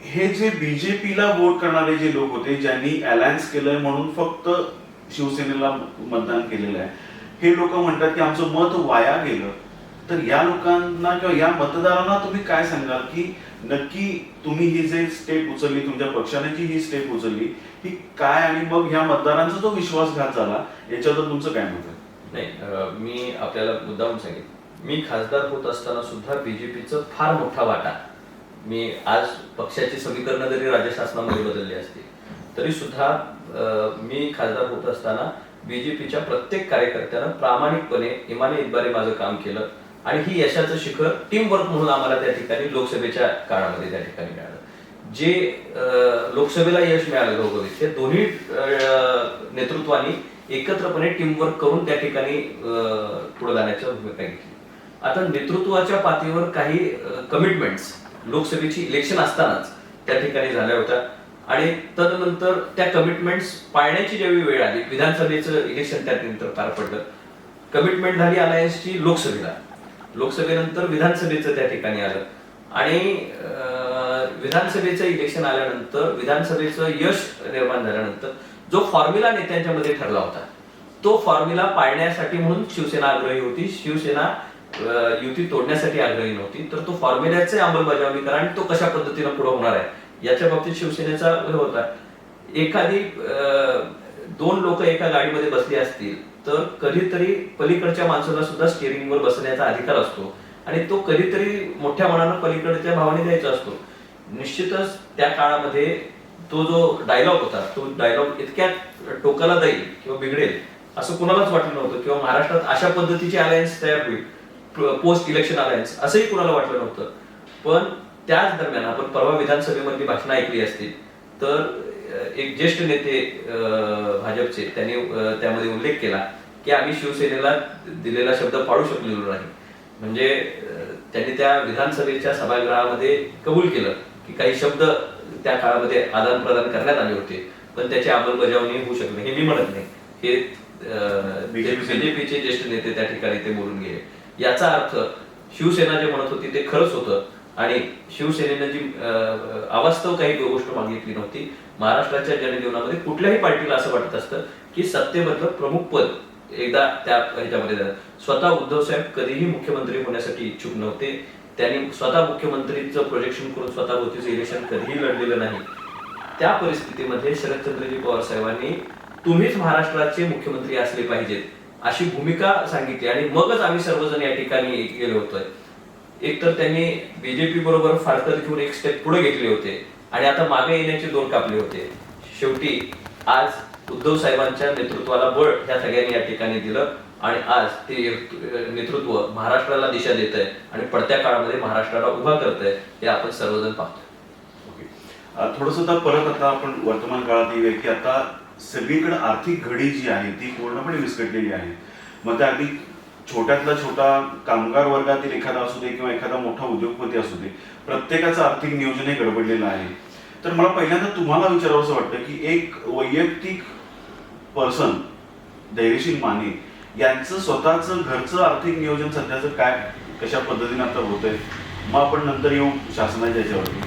[SPEAKER 1] हे जे बीजेपीला वोट करणारे जे लोक होते, ज्यांनी अलायन्स केलंय म्हणून फक्त शिवसेनेला मतदान केलेलं आहे, हे लोक म्हणतात की आमचं मत वाया गेलं. तर या लोकांना किंवा या मतदारांना तुम्ही काय सांगाल की नक्की तुम्ही ही जे स्टेप उचलली, तुमच्या पक्षाने जी ही स्टेप उचलली ही काय, आणि मग ह्या मतदारांचा जो विश्वासघात झाला याच्याबद्दल तुमचं काय मत आहे?
[SPEAKER 2] नाही, मी आपल्याला मुद्दाम सांगेन, मी खासदार होत असताना सुद्धा बीजेपीचं फार मोठा वाटा, मी आज पक्षाची समीकरणं जरी राज्य शासनामध्ये बदलली असती तरी सुद्धा मी खासदार होत असताना बीजेपीच्या प्रत्येक कार्यकर्त्यानं प्रामाणिकपणे इमाने इतबारे माझं काम केलं आणि ही यशाचं शिखर टीम वर्क म्हणून आम्हाला त्या ठिकाणी लोकसभेच्या काळामध्ये त्या ठिकाणी मिळालं. जे लोकसभेला यश मिळालं घवघवीत, हे दोन्ही नेतृत्वानी एकत्रपणे टीम वर्क करून त्या ठिकाणी पुढे जाण्याची भूमिका घेतली. आता नेतृत्वाच्या पातळीवर काही कमिटमेंट्स लोकसभेची इलेक्शन असतानाच त्या ठिकाणी झाल्या होत्या आणि तदनंतर त्या कमिटमेंट्स पाळण्याची ज्यावेळी वेळ आली, विधानसभेचं इलेक्शन त्यानंतर पार पडलं, कमिटमेंट झाली अलायन्सची लोकसभेला, लोकसभेनंतर विधानसभेचं त्या ठिकाणी आलं आणि विधानसभेचं इलेक्शन आल्यानंतर विधानसभेचं यश निर्माण झाल्यानंतर जो फॉर्म्युला नेत्यांच्या मध्ये ठरला होता तो फॉर्म्युला पाळण्यासाठी म्हणून शिवसेना आग्रही होती, शिवसेना युती तोडण्यासाठी आग्रही नव्हती. तर तो फॉर्म्युल्याचे अंमलबजावणी करा आणि तो कशा पद्धतीनं पुढे होणार आहे याच्या बाबतीत शिवसेनेचा होता. एखादी दोन लोक एका गाडीमध्ये बसली असतील तर कधीतरी पलीकडच्या माणसाला सुद्धा स्टिअरिंगवर बसण्याचा अधिकार असतो आणि तो कधीतरी मोठ्या मनानं पलीकडच्या भावाने द्यायचा असतो. निश्चितच त्या काळामध्ये तो जो डायलॉग होता तो डायलॉग इतक्या टोकाला जाईल किंवा बिघडेल असं कुणालाच वाटलं नव्हतं किंवा महाराष्ट्रात अशा पद्धतीची अलायन्स तयार होईल पोस्ट इलेक्शन अलायन्स असंही कुणाला वाटलं नव्हतं. पण त्याच दरम्यान आपण परवा विधानसभेमधली भाषणं ऐकली असतील तर एक ज्येष्ठ नेते भाजपचे त्यांनी त्यामध्ये उल्लेख केला की आम्ही शिवसेनेला दिलेला शब्द पाळू शकलेलो नाही. म्हणजे त्यांनी त्या विधानसभेच्या सभागृहामध्ये कबूल केलं की काही शब्द त्या काळामध्ये आदान प्रदान करण्यात आले होते पण त्याची अंमलबजावणी होऊ शकली नाही. हे मी म्हणत नाही, हे बीजेपीचे ज्येष्ठ नेते त्या ठिकाणी ते बोलून गेले. याचा अर्थ शिवसेना जे म्हणत होती ते खरंच होतं आणि शिवसेनेनं जी अवास्तव काही गोष्ट मागितली नव्हती. महाराष्ट्राच्या जनजीवनामध्ये कुठल्याही पार्टीला असं वाटत असतं की सत्तेमधलं प्रमुख पद एकदा त्या ह्याच्यामध्ये स्वतः उद्धव साहेब कधीही मुख्यमंत्री होण्यासाठी इच्छुक नव्हते. त्यांनी स्वतः मुख्यमंत्रीचं प्रोजेक्शन करून स्वतःभोवतीचं इलेक्शन कधीही लढलेलं नाही. त्या परिस्थितीमध्ये शरदचंद्रजी पवार साहेबांनी तुम्हीच महाराष्ट्राचे मुख्यमंत्री असले पाहिजेत अशी भूमिका सांगितली आणि मगच आम्ही सर्वजण या ठिकाणी गेलो होतोय. एकतर त्यांनी बीजेपी बरोबर फारकत घेऊन एक स्टेप पुढे घेतले होते आणि आता मागे येण्याचे दोर कापले होते. शेवटी आज उद्धव साहेबांच्या नेतृत्वाला बळ ह्या सगळ्यांनी या ठिकाणी दिलं आणि आज ते नेतृत्व महाराष्ट्राला दिशा देत आहे आणि पडत्या काळामध्ये महाराष्ट्राला उभा करत आहे हे आपण सर्वजण पाहतो.
[SPEAKER 1] थोडंसं परत आता आपण वर्तमान काळात येऊया की आता सगळीकडे आर्थिक घडी जी आहे ती पूर्णपणे विस्कटलेली आहे. मग त्या अगदी छोट्यातला छोटा कामगार वर्गातील एखादा असू दे किंवा एखादा मोठा उद्योगपती असू दे, प्रत्येकाचं आर्थिक नियोजन हे गडबडलेलं आहे. तर मला पहिल्यांदा तुम्हाला विचारावंसं वाटतं की एक वैयक्तिक पर्सन धैर्यशील माने यांचं स्वतःचं घरचं आर्थिक नियोजन सध्याचं काय कशा पद्धतीने आता होतंय, मग आपण नंतर येऊ शासनाच्या याच्यावरती.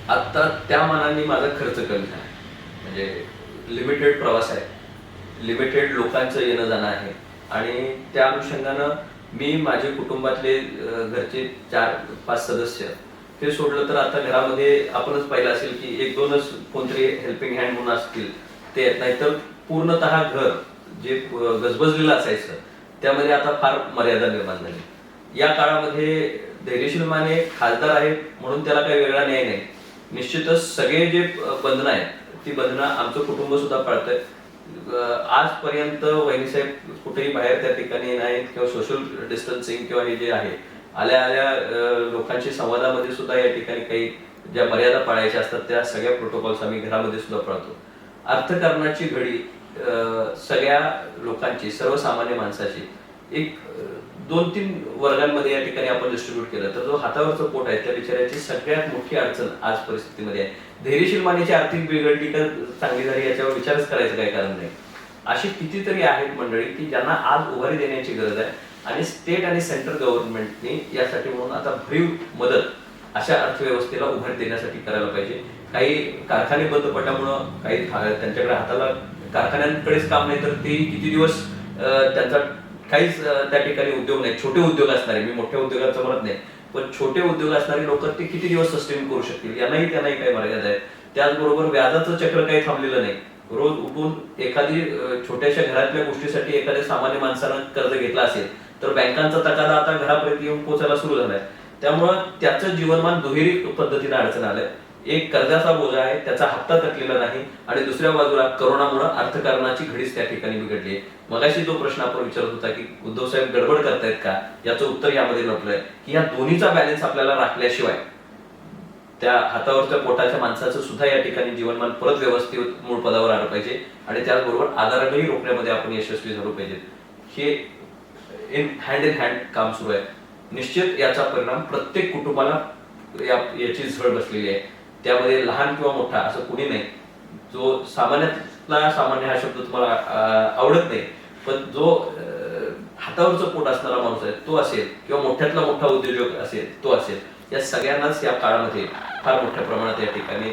[SPEAKER 2] आता त्या मानाने माझा खर्च कमी आहे, म्हणजे लिमिटेड प्रवास आहे, लिमिटेड लोकांचं येणं जाणं आहे आणि त्या अनुषंगानं मी माझे कुटुंबातले घरचे 4-5 सदस्य ते सोडलं तर आता घरामध्ये आपणच पाहिलं असेल की 1-2च कोणतरी हेल्पिंग हँड म्हणून असतील ते येत नाही. तर पूर्णतः घर जे गजबजलेलं असायचं त्यामध्ये आता फार मर्यादा निर्माण झाली. या काळामध्ये धैर्यशील माने खासदार आहेत म्हणून त्याला काही वेगळा न्याय नाही. निश्चितच सगळे जे बंधनं आहेत ती बंधनं आमचं कुटुंब सुद्धा पाळतंय. आजपर्यंत वहिनीसाहेब कुठेही बाहेर त्या ठिकाणी नाहीत किंवा सोशल डिस्टन्सिंग किंवा हे जे आहे आल्या आल्या लोकांशी संवादामध्ये सुद्धा या ठिकाणी काही ज्या मर्यादा पाळायच्या असतात त्या सगळ्या प्रोटोकॉल्स आम्ही घरामध्ये सुद्धा पाळतो. अर्थकारणाची घडी सगळ्या लोकांची, सर्वसामान्य माणसाची एक 2-3 वर्गांमध्ये या ठिकाणी आपण डिस्ट्रीब्यूट केलं तर जो हातावरचं पोट आहे त्या बिचाऱ्याची सगळ्यात मोठी अडचण आज परिस्थितीमध्ये आहे. धैर्यशील मानेची आर्थिक बिघडली का चांगली झाली याच्यावर विचारच करायचं काही कारण नाही. अशी कितीतरी आहेत मंडळी की ज्यांना आज उभारी देण्याची गरज आहे आणि स्टेट आणि सेंट्रल गव्हर्नमेंटने यासाठी म्हणून आता भरीव मदत अशा अर्थव्यवस्थेला उभारी देण्यासाठी करायला पाहिजे. काही कारखाने बंद पडल्यामुळं काही त्यांच्याकडे हाताला कारखान्यांकडेच काम नाही तर ते किती दिवस त्यांचा काहीच त्या ठिकाणी उद्योग नाही. छोटे उद्योग असणारे, मी मोठ्या उद्योगाचं म्हणत नाही, पण छोटे उद्योग असणारे लोक ते किती दिवस सस्टेन करू शकतील यांनाही त्यांनाही काही मर्यादा आहे. त्याचबरोबर व्याजाचं चक्र काही थांबलेलं नाही. रोज उठून एखादी छोट्याशा घरातल्या गोष्टीसाठी एखाद्या सामान्य माणसानं कर्ज घेतला असेल तर बँकांचा तकादा आता घरापर्यंत येऊन पोहोचायला सुरू झालाय. त्यामुळं त्याचं जीवनमान दुहेरी पद्धतीने अडचण आलंय. एक कर्जाचा बोजा आहे, त्याचा हप्ता थकलेला नाही, आणि दुसऱ्या बाजूला करोनामुळे अर्थकारणाची घडीच त्या ठिकाणी बिघडली आहे. मगाशी जो प्रश्न आपण विचारत होता की उद्धव साहेब गडबड करतायत का, याचं उत्तर यामध्ये लपलंय की या दोन्हीचा बॅलन्स आपल्याला राखल्याशिवाय त्या हातावरच्या पोटाच्या माणसाचं सुद्धा या ठिकाणी जीवनमान परत व्यवस्थित मूळ पदावर आलं पाहिजे, आणि त्याचबरोबर आजारालाही रोखण्यामध्ये आपण यशस्वी झालो पाहिजे. हे इन हँड काम सुरू आहे. निश्चित याचा परिणाम प्रत्येक कुटुंबाला याची झळ बसलेली आहे. त्यामध्ये लहान किंवा मोठा असं कुणी नाही. जो सामान्यातला सामान्य हा शब्द तुम्हाला आवडत नाही, पण जो हातावरचं पोट असणारा माणूस आहे तो असेल, किंवा मोठ्यातला मोठा उद्योजक असेल तो असेल, या सगळ्यांनाच या काळामध्ये फार मोठ्या प्रमाणात या ठिकाणी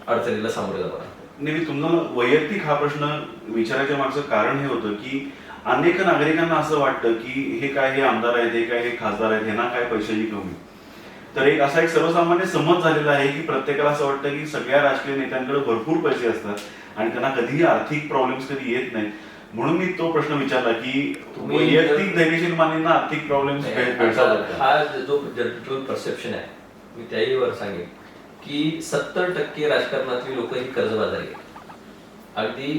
[SPEAKER 2] अडचणीला सामोरे जावं लागतं.
[SPEAKER 1] नेहमी तुम्हाला वैयक्तिक हा प्रश्न विचारायच्या मागचं कारण हे होतं की अनेक नागरिकांना असं वाटतं की हे काय, हे आमदार आहेत, हे काय, हे खासदार आहेत, ह्यांना काय पैशाची कमी. तर एक असा एक सर्वसामान्य समज झालेला आहे की प्रत्येकाला असं वाटतं की सगळ्या राजकीय नेत्यांकडे भरपूर पैसे असतात आणि त्यांना कधीही आर्थिक प्रॉब्लेम्स कधी येत नाहीत. म्हणून मी तो प्रश्न विचारला की वैयक्तिक धैर्यशील मानेंना आर्थिक प्रॉब्लेम्स
[SPEAKER 2] हा जो जनरल परसेप्शन आहे, मी त्याही वर सांगेन की 70% राजकारणातली लोक ही कर्जबाजारी आहेत. अगदी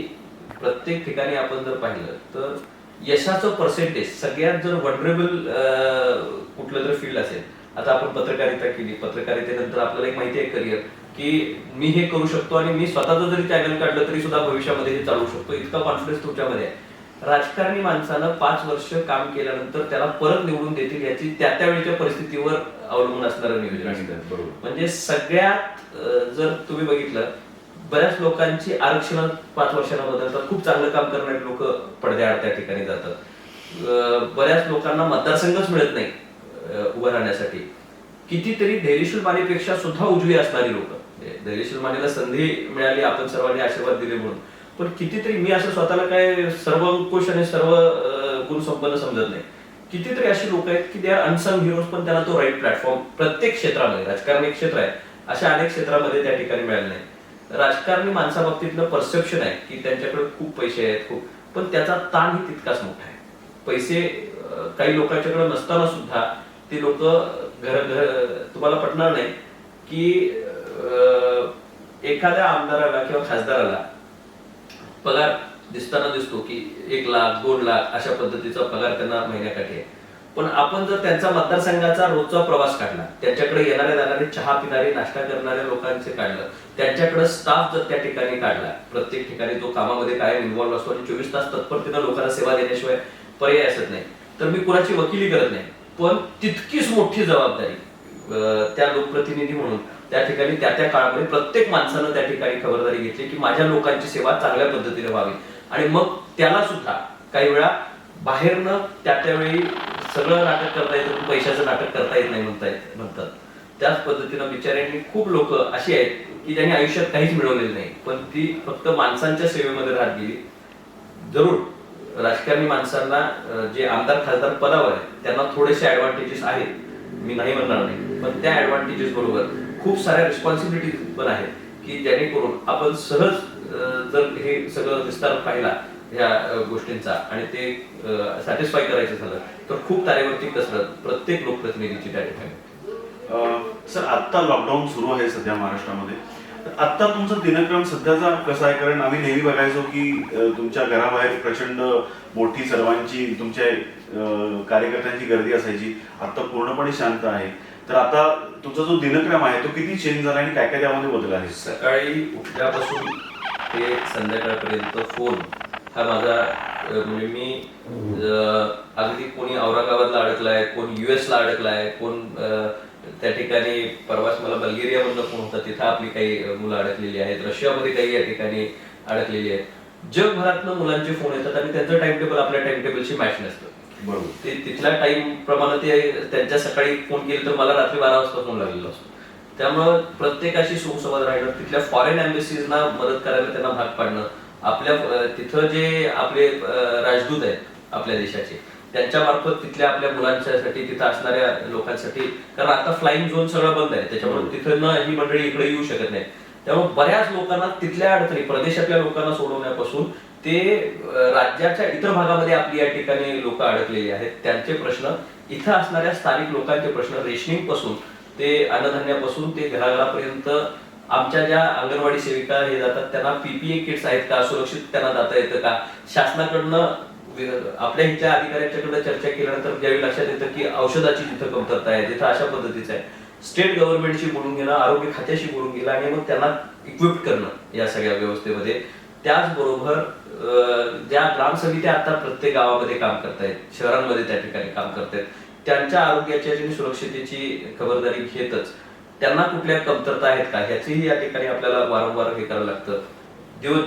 [SPEAKER 2] प्रत्येक ठिकाणी आपण जर पाहिलं तर यशाचं पर्सेंटेज सगळ्यात जर वनरेबल कुठलं तर फील्ड असेल, आता आपण पत्रकारिता केली, पत्रकारितेनंतर आपल्याला एक माहिती आहे करिअर की मी हे करू शकतो आणि मी स्वतःचं जरी चॅनल काढलं तरी सुद्धा भविष्यामध्ये हे चालू शकतो, इतका कॉन्फिडन्स तुमच्यामध्ये आहे. राजकारणी माणसानं 5 वर्ष काम केल्यानंतर त्याला परत निवडून देतील याची त्यावेळेच्या परिस्थितीवर अवलंबून असणारं नियोजन असतं. म्हणजे सगळ्यात जर तुम्ही बघितलं, बऱ्याच लोकांची आरक्षण 5 वर्षांना बदलतात. खूप चांगलं काम करणारे लोक पडद्याआड त्या ठिकाणी जातात. बऱ्याच लोकांना मतदारसंघच मिळत नाही उभं राहण्यासाठी. कितीतरी धैर्यशील मानेपेक्षा सुद्धा उजवी असणारी लोक, धैर्यशील मानेला संधी मिळाली, आपण सर्वांनी आशीर्वाद दिले म्हणून, पण कितीतरी, मी असं स्वतःला काय सर्वंकुश आणि सर्व गुण संपन्न समजत नाही, कितीतरी अशी लोक आहेत की दे आर अनसंग हिरोज, पण त्यांना तो राईट प्लॅटफॉर्म प्रत्येक क्षेत्रामध्ये, राजकारण एक क्षेत्र आहे, अशा अनेक क्षेत्रामध्ये त्या ठिकाणी मिळाले नाही. राजकारणी माणसाबाबतीतलं परसेप्शन आहे की त्यांच्याकडे खूप पैसे आहेत खूप, पण त्याचा ताणही तितकाच मोठा आहे. पैसे काही लोकांच्याकडे नसताना सुद्धा ते लोक तुम्हाला पटणार नाही की एखाद्या आमदाराला किंवा खासदाराला पगार दिसताना दिसतो की 1 लाख 2 लाख अशा पद्धतीचा पगार त्यांना महिन्याकाठी आहे. पण आपण जर त्यांचा मतदारसंघाचा रोजचा प्रवास काढला, त्यांच्याकडे येणारे जाणारे चहा पिणारे नाश्ता करणारे लोकांचे काढलं, त्यांच्याकडे स्टाफ जर त्या ठिकाणी काढला, प्रत्येक ठिकाणी जो कामामध्ये कायम इन्व्हॉल्व्ह असतो आणि 24 तास तत्परतेनं लोकांना सेवा देण्याशिवाय पर्याय असत नाही, तर मी कुणाची वकिली करत नाही, पण तितकीच मोठी जबाबदारी त्या लोकप्रतिनिधी म्हणून त्या ठिकाणी त्या काळामध्ये प्रत्येक माणसानं त्या ठिकाणी खबरदारी घेतली की माझ्या लोकांची सेवा चांगल्या पद्धतीने व्हावी. आणि मग त्याला सुद्धा काही वेळा बाहेरनं त्यावेळी सगळं नाटक करता येतं, पैशाचं नाटक करता येत नाही म्हणतात. त्याच पद्धतीनं बिचाऱ्यांनी खूप लोक अशी आहेत की ज्यांनी आयुष्यात काहीच मिळवलेलं नाही, पण ती फक्त माणसांच्या सेवेमध्ये राहत गेली. जरूर राजकारणी माणसांना जे आमदार खासदार पदावर आहेत त्यांना थोडेसे ऍडव्हान्टेजेस आहेत, मी नाही म्हणणार नाही, पण त्या ऍडव्हान्टेजेस बरोबर खूप साऱ्या रिस्पॉन्सिबिलिटीज पण आहेत की जेणेकरून आपण सहज जर हे सगळं विस्तार पाहिला या गोष्टींचा आणि ते सॅटिस्फाय करायचं झालं तर खूप तारेवरती कसरत प्रत्येक लोकप्रतिनिधीची त्या ठिकाणी.
[SPEAKER 1] सर, आता लॉकडाऊन सुरू आहे सध्या महाराष्ट्रामध्ये, तर आता तुमचा दिनक्रम सध्याचा कसा आहे? कारण आम्ही नेहमी बघायचो की तुमच्या घराबाहेर प्रचंड मोठी सर्वांची तुमच्या कार्यकर्त्यांची गर्दी असायची, आता पूर्णपणे शांत आहे. तर आता तुमचा जो दिनक्रम आहे तो किती चेंज झाला आणि काय काय त्यामध्ये बदल आहे?
[SPEAKER 2] सकाळी उठल्यापासून ते संध्याकाळपर्यंत फोन हा माझा, म्हणजे मी अगदी कोणी औरंगाबादला अडकलाय, कोण US ला अडकलाय, कोण त्या ठिकाणी परवाच मला बल्गेरियामधनं फोन होता, तिथं आपली काही मुलं अडकलेली आहेत, रशियामध्ये काही या ठिकाणी अडकलेली आहेत. जगभरातनं मुलांचे फोन येतात आणि त्यांचं टाइम टेबल आपल्या टाइम टेबलशी मॅच नसतं. बरोबर, ते तिथल्या टाइम प्रमाणे ते त्यांच्या सकाळी फोन केले तर मला रात्री 12 वाजता फोन लागलेला असतो. त्यामुळं प्रत्येकाशी सुसंवाद राहणं, तिथल्या फॉरेन एम्बेसीजना मदत करायला त्यांना भाग पाडणं, आपल्या तिथं जे आपले राजदूत आहेत आपल्या देशाचे, त्यांच्या मार्फत तिथल्या आपल्या मुलांच्यासाठी, तिथं असणाऱ्या लोकांसाठी, कारण आता फ्लाईंग झोन सगळं बंद आहे, त्याच्यामुळे तिथं ही मंडळी इकडे येऊ शकत नाही, त्यामुळे बऱ्याच लोकांना तिथल्या अडचणी प्रदेशातल्या लोकांना सोडवण्यापासून ते राज्याच्या इतर भागामध्ये आपली या ठिकाणी लोक अडकलेली आहेत, त्यांचे प्रश्न इथं असणाऱ्या स्थानिक लोकांचे प्रश्न, रेशनिंग पासून ते अन्नधान्यापासून ते घराघरापर्यंत आमच्या ज्या अंगणवाडी सेविका हे जातात त्यांना पीपीई किट्स आहेत का, सुरक्षित त्यांना जाता येतं का, शासनाकडनं आपल्या इथल्या अधिकाऱ्यांच्याकडे चर्चा केल्यानंतर ज्यावेळी लक्षात येतं की औषधाची जिथं कमतरता आहे, जिथं अशा पद्धतीचं आहे, स्टेट गव्हर्नमेंटशी बोलून घेणं, आरोग्य खात्याशी बोलून घेणं आणि मग त्यांना इक्विप करणं या सगळ्या व्यवस्थेमध्ये. त्याचबरोबर ज्या ग्रामसमित्या आता प्रत्येक गावामध्ये काम करतायत, शहरांमध्ये त्या ठिकाणी काम करतायत, त्यांच्या आरोग्याची आणि सुरक्षितेची खबरदारी घेतच त्यांना कुठल्या कमतरता आहेत का ह्याचीही या ठिकाणी आपल्याला वारंवार हे करावं लागतं.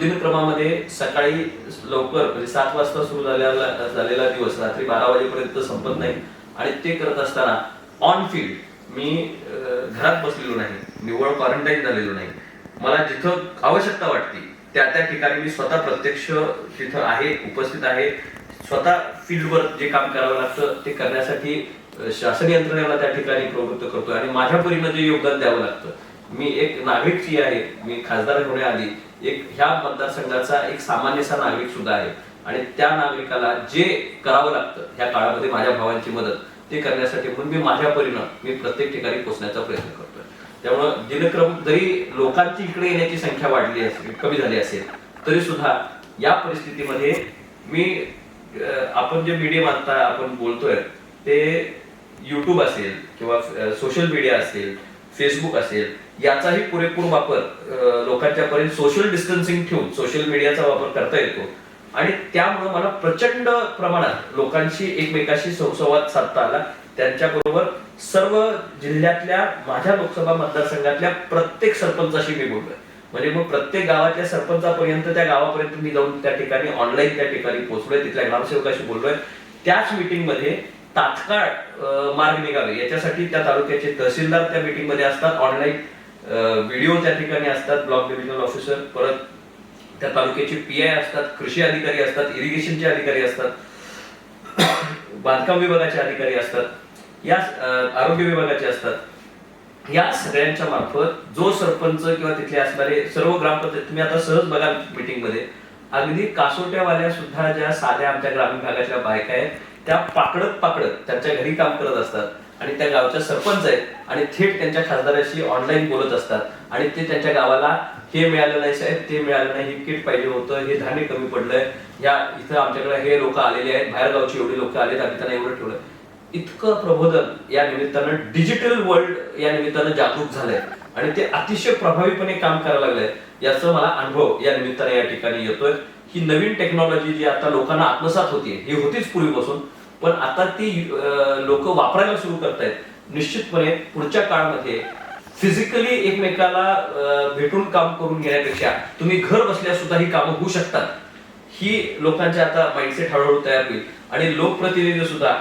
[SPEAKER 2] दिनक्रमामध्ये सकाळी लवकर म्हणजे 7 वाजता सुरू झालेला दिवस रात्री 12 वाजेपर्यंत संपत नाही आणि ते करत असताना ऑन फील्ड मी घरात बसलेलो नाही, निव्वळ क्वारंटाईन झालेलो नाही. मला जिथं आवश्यकता वाटते त्या ठिकाणी मी स्वतः प्रत्यक्ष तिथं आहे, उपस्थित आहे. स्वतः फील्डवर जे काम करावं लागतं ते करण्यासाठी शासन यंत्रणेला त्या ठिकाणी प्रवृत्त करतोय आणि माझ्या परीनं जे योगदान द्यावं लागतं, मी एक नागरिकची आहे, मी खासदार होण्याआधी एक ह्या मतदारसंघाचा एक सामान्यसा नागरिक सुद्धा आहे आणि त्या नागरिकाला जे करावं लागतं ह्या काळामध्ये माझ्या भावांची मदत ते करण्यासाठी म्हणून मी माझ्या परीनं मी प्रत्येक ठिकाणी पोहोचण्याचा प्रयत्न करतोय. त्यामुळं दिनक्रम जरी लोकांची इकडे येण्याची संख्या वाढली असेल, कमी झाली असेल, तरी सुद्धा या परिस्थितीमध्ये मी आपण जे मीडियम आता आपण बोलतोय ते युट्यूब असेल किंवा सोशल मीडिया असेल, फेसबुक असेल, याचाही पुरेपूर वापर लोकांच्या पर्यंत सोशल डिस्टन्सिंग ठेवून सोशल मीडियाचा वापर करता येतो आणि त्यामुळे मला प्रचंड प्रमाणात लोकांशी एकमेकाशी संवाद साधता आला. त्यांच्याबरोबर सर्व जिल्ह्यातल्या माझ्या लोकसभा मतदारसंघातल्या प्रत्येक सरपंचाशी मी बोललोय. म्हणजे मग प्रत्येक गावातल्या सरपंचापर्यंत त्या गावापर्यंत मी जाऊन त्या ठिकाणी ऑनलाईन त्या ठिकाणी पोहोचलोय, तिथल्या ग्रामसेवकाशी बोललोय. त्याच मीटिंग मध्ये तात्काळ मार्ग निघावे याच्यासाठी त्या तालुक्याचे तहसीलदार त्या मीटिंग मध्ये असतात, ऑनलाईन व्हिडिओ त्या ठिकाणी असतात, ब्लॉक डिव्हिजनल ऑफिसर, परत त्या तालुक्याचे पीआय असतात, कृषी अधिकारी असतात, इरिगेशनचे अधिकारी असतात, बांधकाम विभागाचे अधिकारी असतात, या आरोग्य विभागाचे असतात. या सगळ्यांच्या मार्फत जो सरपंच किंवा तिथले असणारे सर्व ग्रामपंचायत तुम्ही आता सहज बघा मीटिंग मध्ये अगदी कासोट्यावाल्या सुद्धा ज्या साध्या आमच्या ग्रामीण भागातल्या बायका आहेत त्या पाकडत त्यांच्या घरी काम करत असतात आणि त्या गावच्या सरपंच आहेत आणि थेट त्यांच्या खासदाराशी ऑनलाईन बोलत असतात आणि ते त्यांच्या गावाला हे मिळालं नाही साहेब, ते मिळालं नाही, हे किट पाहिजे होतं, हे धान्य कमी पडलंय, या इथं आमच्याकडे हे लोक आलेले आहेत, बाहेर गावची एवढी लोक आलेत, आम्ही त्यांना एवढं ठेवलंय. इतकं प्रबोधन या निमित्तानं डिजिटल वर्ल्ड या निमित्तानं जागरूक झालंय आणि ते अतिशय प्रभावीपणे काम करायला लागलंय. याचा मला अनुभव या निमित्ताने या ठिकाणी येतोय. ही नवीन टेक्नॉलॉजी जी आता लोकांना आत्मसात होतीये, ही होतीच पूर्वीपासून, पण आता ती लोक वापरायला सुरू करतायत. निश्चितपणे पुढच्या काळामध्ये फिजिकली एकमेकाला भेटून काम करून घेण्यापेक्षा तुम्ही घर बसल्या सुद्धा ही कामं होऊ शकतात, ही लोकांचे आता माइंडसेट हळूहळू तयार होईल आणि लोकप्रतिनिधी सुद्धा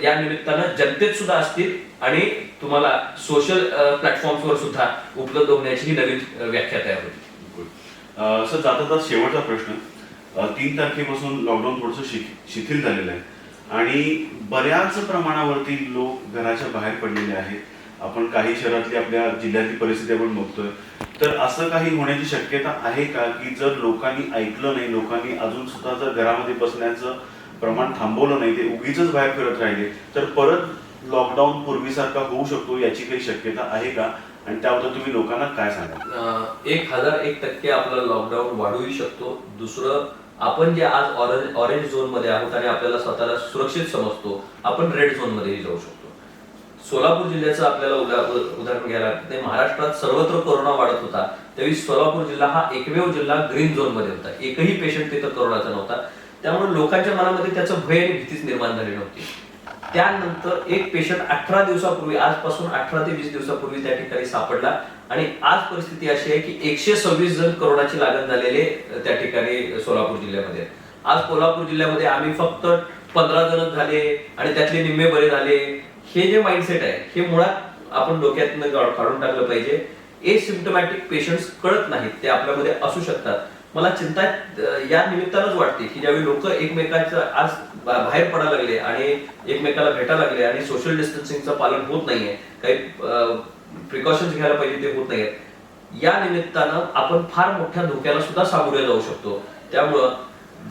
[SPEAKER 2] या निमित्तानं जनतेत सुद्धा असतील आणि तुम्हाला सोशल प्लॅटफॉर्मवर सुद्धा उपलब्ध होण्याची ही नवीन व्याख्या तयार होईल.
[SPEAKER 1] सर, जाता शेवटचा प्रश्न, 3 तारखेपासून लॉकडाऊन थोडंसं शिथिल झालेलं आहे आणि बऱ्याच प्रमाणावरती लोक घराच्या बाहेर पडलेले आहेत. आपण काही शहरातली आपल्या जिल्ह्यातली परिस्थिती आपण बघतोय, तर असं काही होण्याची शक्यता आहे का की जर लोकांनी ऐकलं नाही, लोकांनी अजून सुद्धा जर घरामध्ये बसण्याचं प्रमाण थांबवलं नाही, ते उगीच बाहेर फिरत राहिले, तर परत लॉकडाऊन पूर्वीसारखा होऊ शकतो याची काही शक्यता आहे का आणि त्याबद्दल तुम्ही लोकांना काय सांगाल?
[SPEAKER 2] 1001% आपला लॉकडाऊन वाढूही शकतो. दुसरं, आपण जे आज ऑरेंज झोन मध्ये आहोत आणि आपल्याला स्वतःला सुरक्षित समजतो, आपण रेड झोन मध्येही जाऊ शकतो. सोलापूर जिल्ह्याचं आपल्याला उदाहरण घ्यायला लागतं. महाराष्ट्रात सर्वत्र कोरोना वाढत होता, त्यावेळी सोलापूर जिल्हा हा एकमेव जिल्हा ग्रीन झोन मध्ये होता. एकही पेशंट तिथं कोरोनाचा नव्हता. त्यामुळे लोकांच्या मनामध्ये त्याचं भय आणि भीतीच निर्माण झाली नव्हती. त्यानंतर एक पेशंट 18 दिवसापूर्वी, आजपासून 18 ते 20 दिवसापूर्वी त्या ठिकाणी सापडला आणि आज परिस्थिती अशी आहे की 126 जण कोरोनाची लागण झालेले त्या ठिकाणी सोलापूर जिल्ह्यामध्ये. आज कोल्हापूर जिल्ह्यामध्ये आम्ही फक्त 15 जण झाले आणि त्यातले निम्मे बरे झाले. हे जे माइंडसेट आहे हे मुळात आपण डोक्यातनं काढून टाकलं पाहिजे. एसिम्प्टोमॅटिक पेशंट्स कळत नाहीत, ते आपल्यामध्ये असू शकतात. मला चिंता या निमित्तानंच वाटते की ज्यावेळी लोक एकमेकांचं आज बाहेर पडायला लागले आणि एकमेकाला भेटायला लागले आणि सोशल डिस्टन्सिंगचं पालन होत नाहीये, काही प्रिकॉशन्स घ्यायला पाहिजे ते होत नाहीये, या निमित्तानं आपण फार मोठ्या धोक्याला सुद्धा सामोरे जाऊ शकतो. त्यामुळं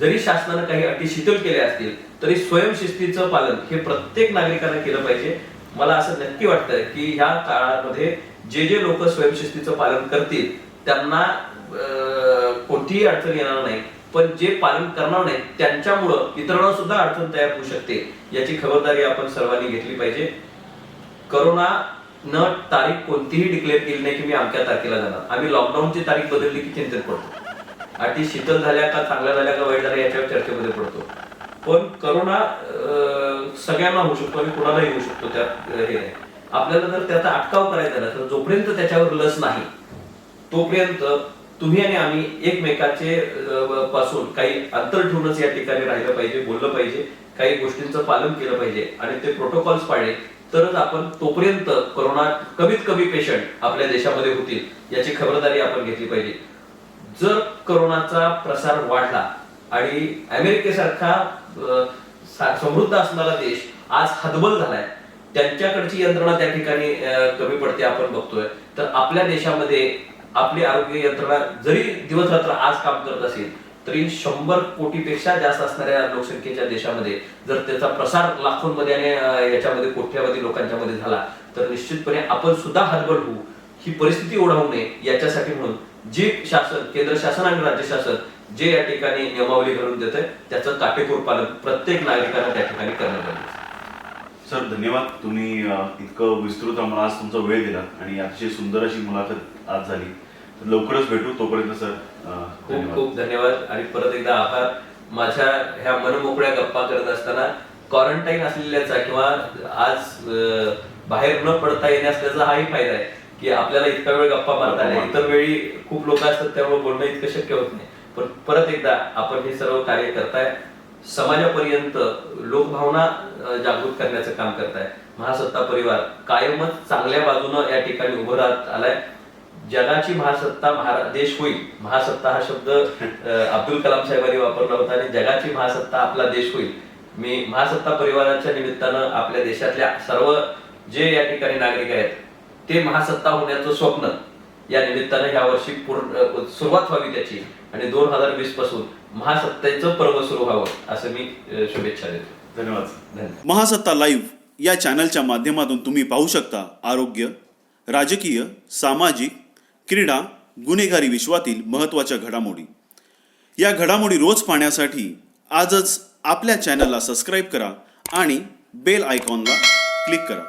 [SPEAKER 2] जरी शासनानं काही अटी शिथिल केल्या असतील तरी स्वयंशिस्तीचं पालन हे प्रत्येक नागरिकानं केलं पाहिजे. मला असं नक्की वाटतं की ह्या काळामध्ये जे लोक स्वयंशिस्तीचं पालन करतील त्यांना कोणतीही अडचण येणार नाही, पण जे पालन करणार नाही त्यांच्यामुळं इतरांना सुद्धा अडचण तयार होऊ शकते. याची खबरदारी आपण सर्वांनी घेतली पाहिजे. करोना न तारीख कोणतीही डिक्लेअर केली नाही की मी अमक्या तारखेला जाणार. आम्ही लॉकडाऊनची तारीख बदलली की चिंतेत पडतो. अटी शिथिल झाल्या का, चांगल्या झाल्या का, वाईट झाल्या याच्यावर चर्चेमध्ये पडतो. पण करोना सगळ्यांना होऊ शकतो आणि कुणालाही होऊ शकतो. त्यात हे नाही. आपल्याला जर त्याचा अटकाव करायचा झाला तर जोपर्यंत त्याच्यावर लस नाही तोपर्यंत तुम्ही आणि आम्ही एकमेकाचे पासून काही अंतर ठेवूनच या ठिकाणी राहिलं पाहिजे, बोललं पाहिजे, काही गोष्टींचं पालन केलं पाहिजे आणि ते प्रोटोकॉल्स पाळले तरच आपण तोपर्यंत करोना कमीत कमी पेशंट आपल्या देशामध्ये होतील याची खबरदारी आपण घेतली पाहिजे. जर करोनाचा प्रसार वाढला आणि अमेरिकेसारखा समृद्ध असणारा देश आज हतबल झालाय, त्यांच्याकडची यंत्रणा त्या ठिकाणी कमी पडते आपण बघतोय, तर आपल्या देशामध्ये आपली आरोग्य यंत्रणा जरी दिवस रात्र आज काम करत असेल तरी 100 कोटीपेक्षा जास्त असणाऱ्या लोकसंख्येच्या देशामध्ये जर त्याचा प्रसार लाखोंमध्ये आणि याच्यामध्ये कोट्यावधी लोकांच्या मध्ये झाला तर निश्चितपणे आपण सुद्धा हतबल होऊ. ही परिस्थिती ओढावू नये याच्यासाठी म्हणून जे शासन, केंद्र शासन आणि राज्य शासन जे या ठिकाणी नियमावली घालून देत आहे त्याचं काटेकोर पालन प्रत्येक नागरिकांना त्या ठिकाणी करणं पाहिजे.
[SPEAKER 1] सर धन्यवाद. तुम्ही इतकं विस्तृत आम्हाला आज तुमचा वेळ दिला आणि अतिशय सुंदर अशी मुलाखत आज झाली. तर लवकरच भेटू. तोपर्यंत सर
[SPEAKER 2] खूप खूप धन्यवाद आणि परत एकदा आभार. माझ्या ह्या मनमोकळ्या गप्पा करत असताना क्वारंटाईन असलेल्याचा किंवा आज बाहेर न पडता येणे असल्याचा हाही फायदा आहे की आपल्याला इतका वेळ गप्पा मारता आल्या. इतर वेळी खूप लोक असतात त्यामुळे बोलणं इतकं शक्य होत नाही. पण परत एकदा आपण हे सर्व कार्य करताय, समाजापर्यंत लोकभावना जागृत करण्याचं काम करताय. महासत्ता परिवार कायमच चांगल्या बाजूनं या ठिकाणी उभं राहत आलाय. जगाची महासत्ता देश होईल. महासत्ता हा शब्द अब्दुल कलाम साहेबांनी वापरला होता आणि जगाची महासत्ता आपला देश होईल. मी महासत्ता परिवाराच्या निमित्तानं आपल्या देशातल्या सर्व जे या ठिकाणी नागरिक आहेत ते महासत्ता होण्याचं स्वप्न या निमित्तानं ह्या वर्षी सुरुवात व्हावी त्याची आणि 2020 पासून महासत्तेचं पर्व सुरू व्हावं असं मी शुभेच्छा देतो.
[SPEAKER 1] धन्यवाद.
[SPEAKER 3] महासत्ता लाईव्ह या चॅनलच्या माध्यमातून तुम्ही पाहू शकता आरोग्य, राजकीय, सामाजिक, क्रीडा, गुन्हेगारी विश्वातील महत्त्वाच्या घडामोडी. या घडामोडी रोज पाहण्यासाठी आजच आपल्या चॅनलला सबस्क्राईब करा आणि बेल आयकॉनला क्लिक करा.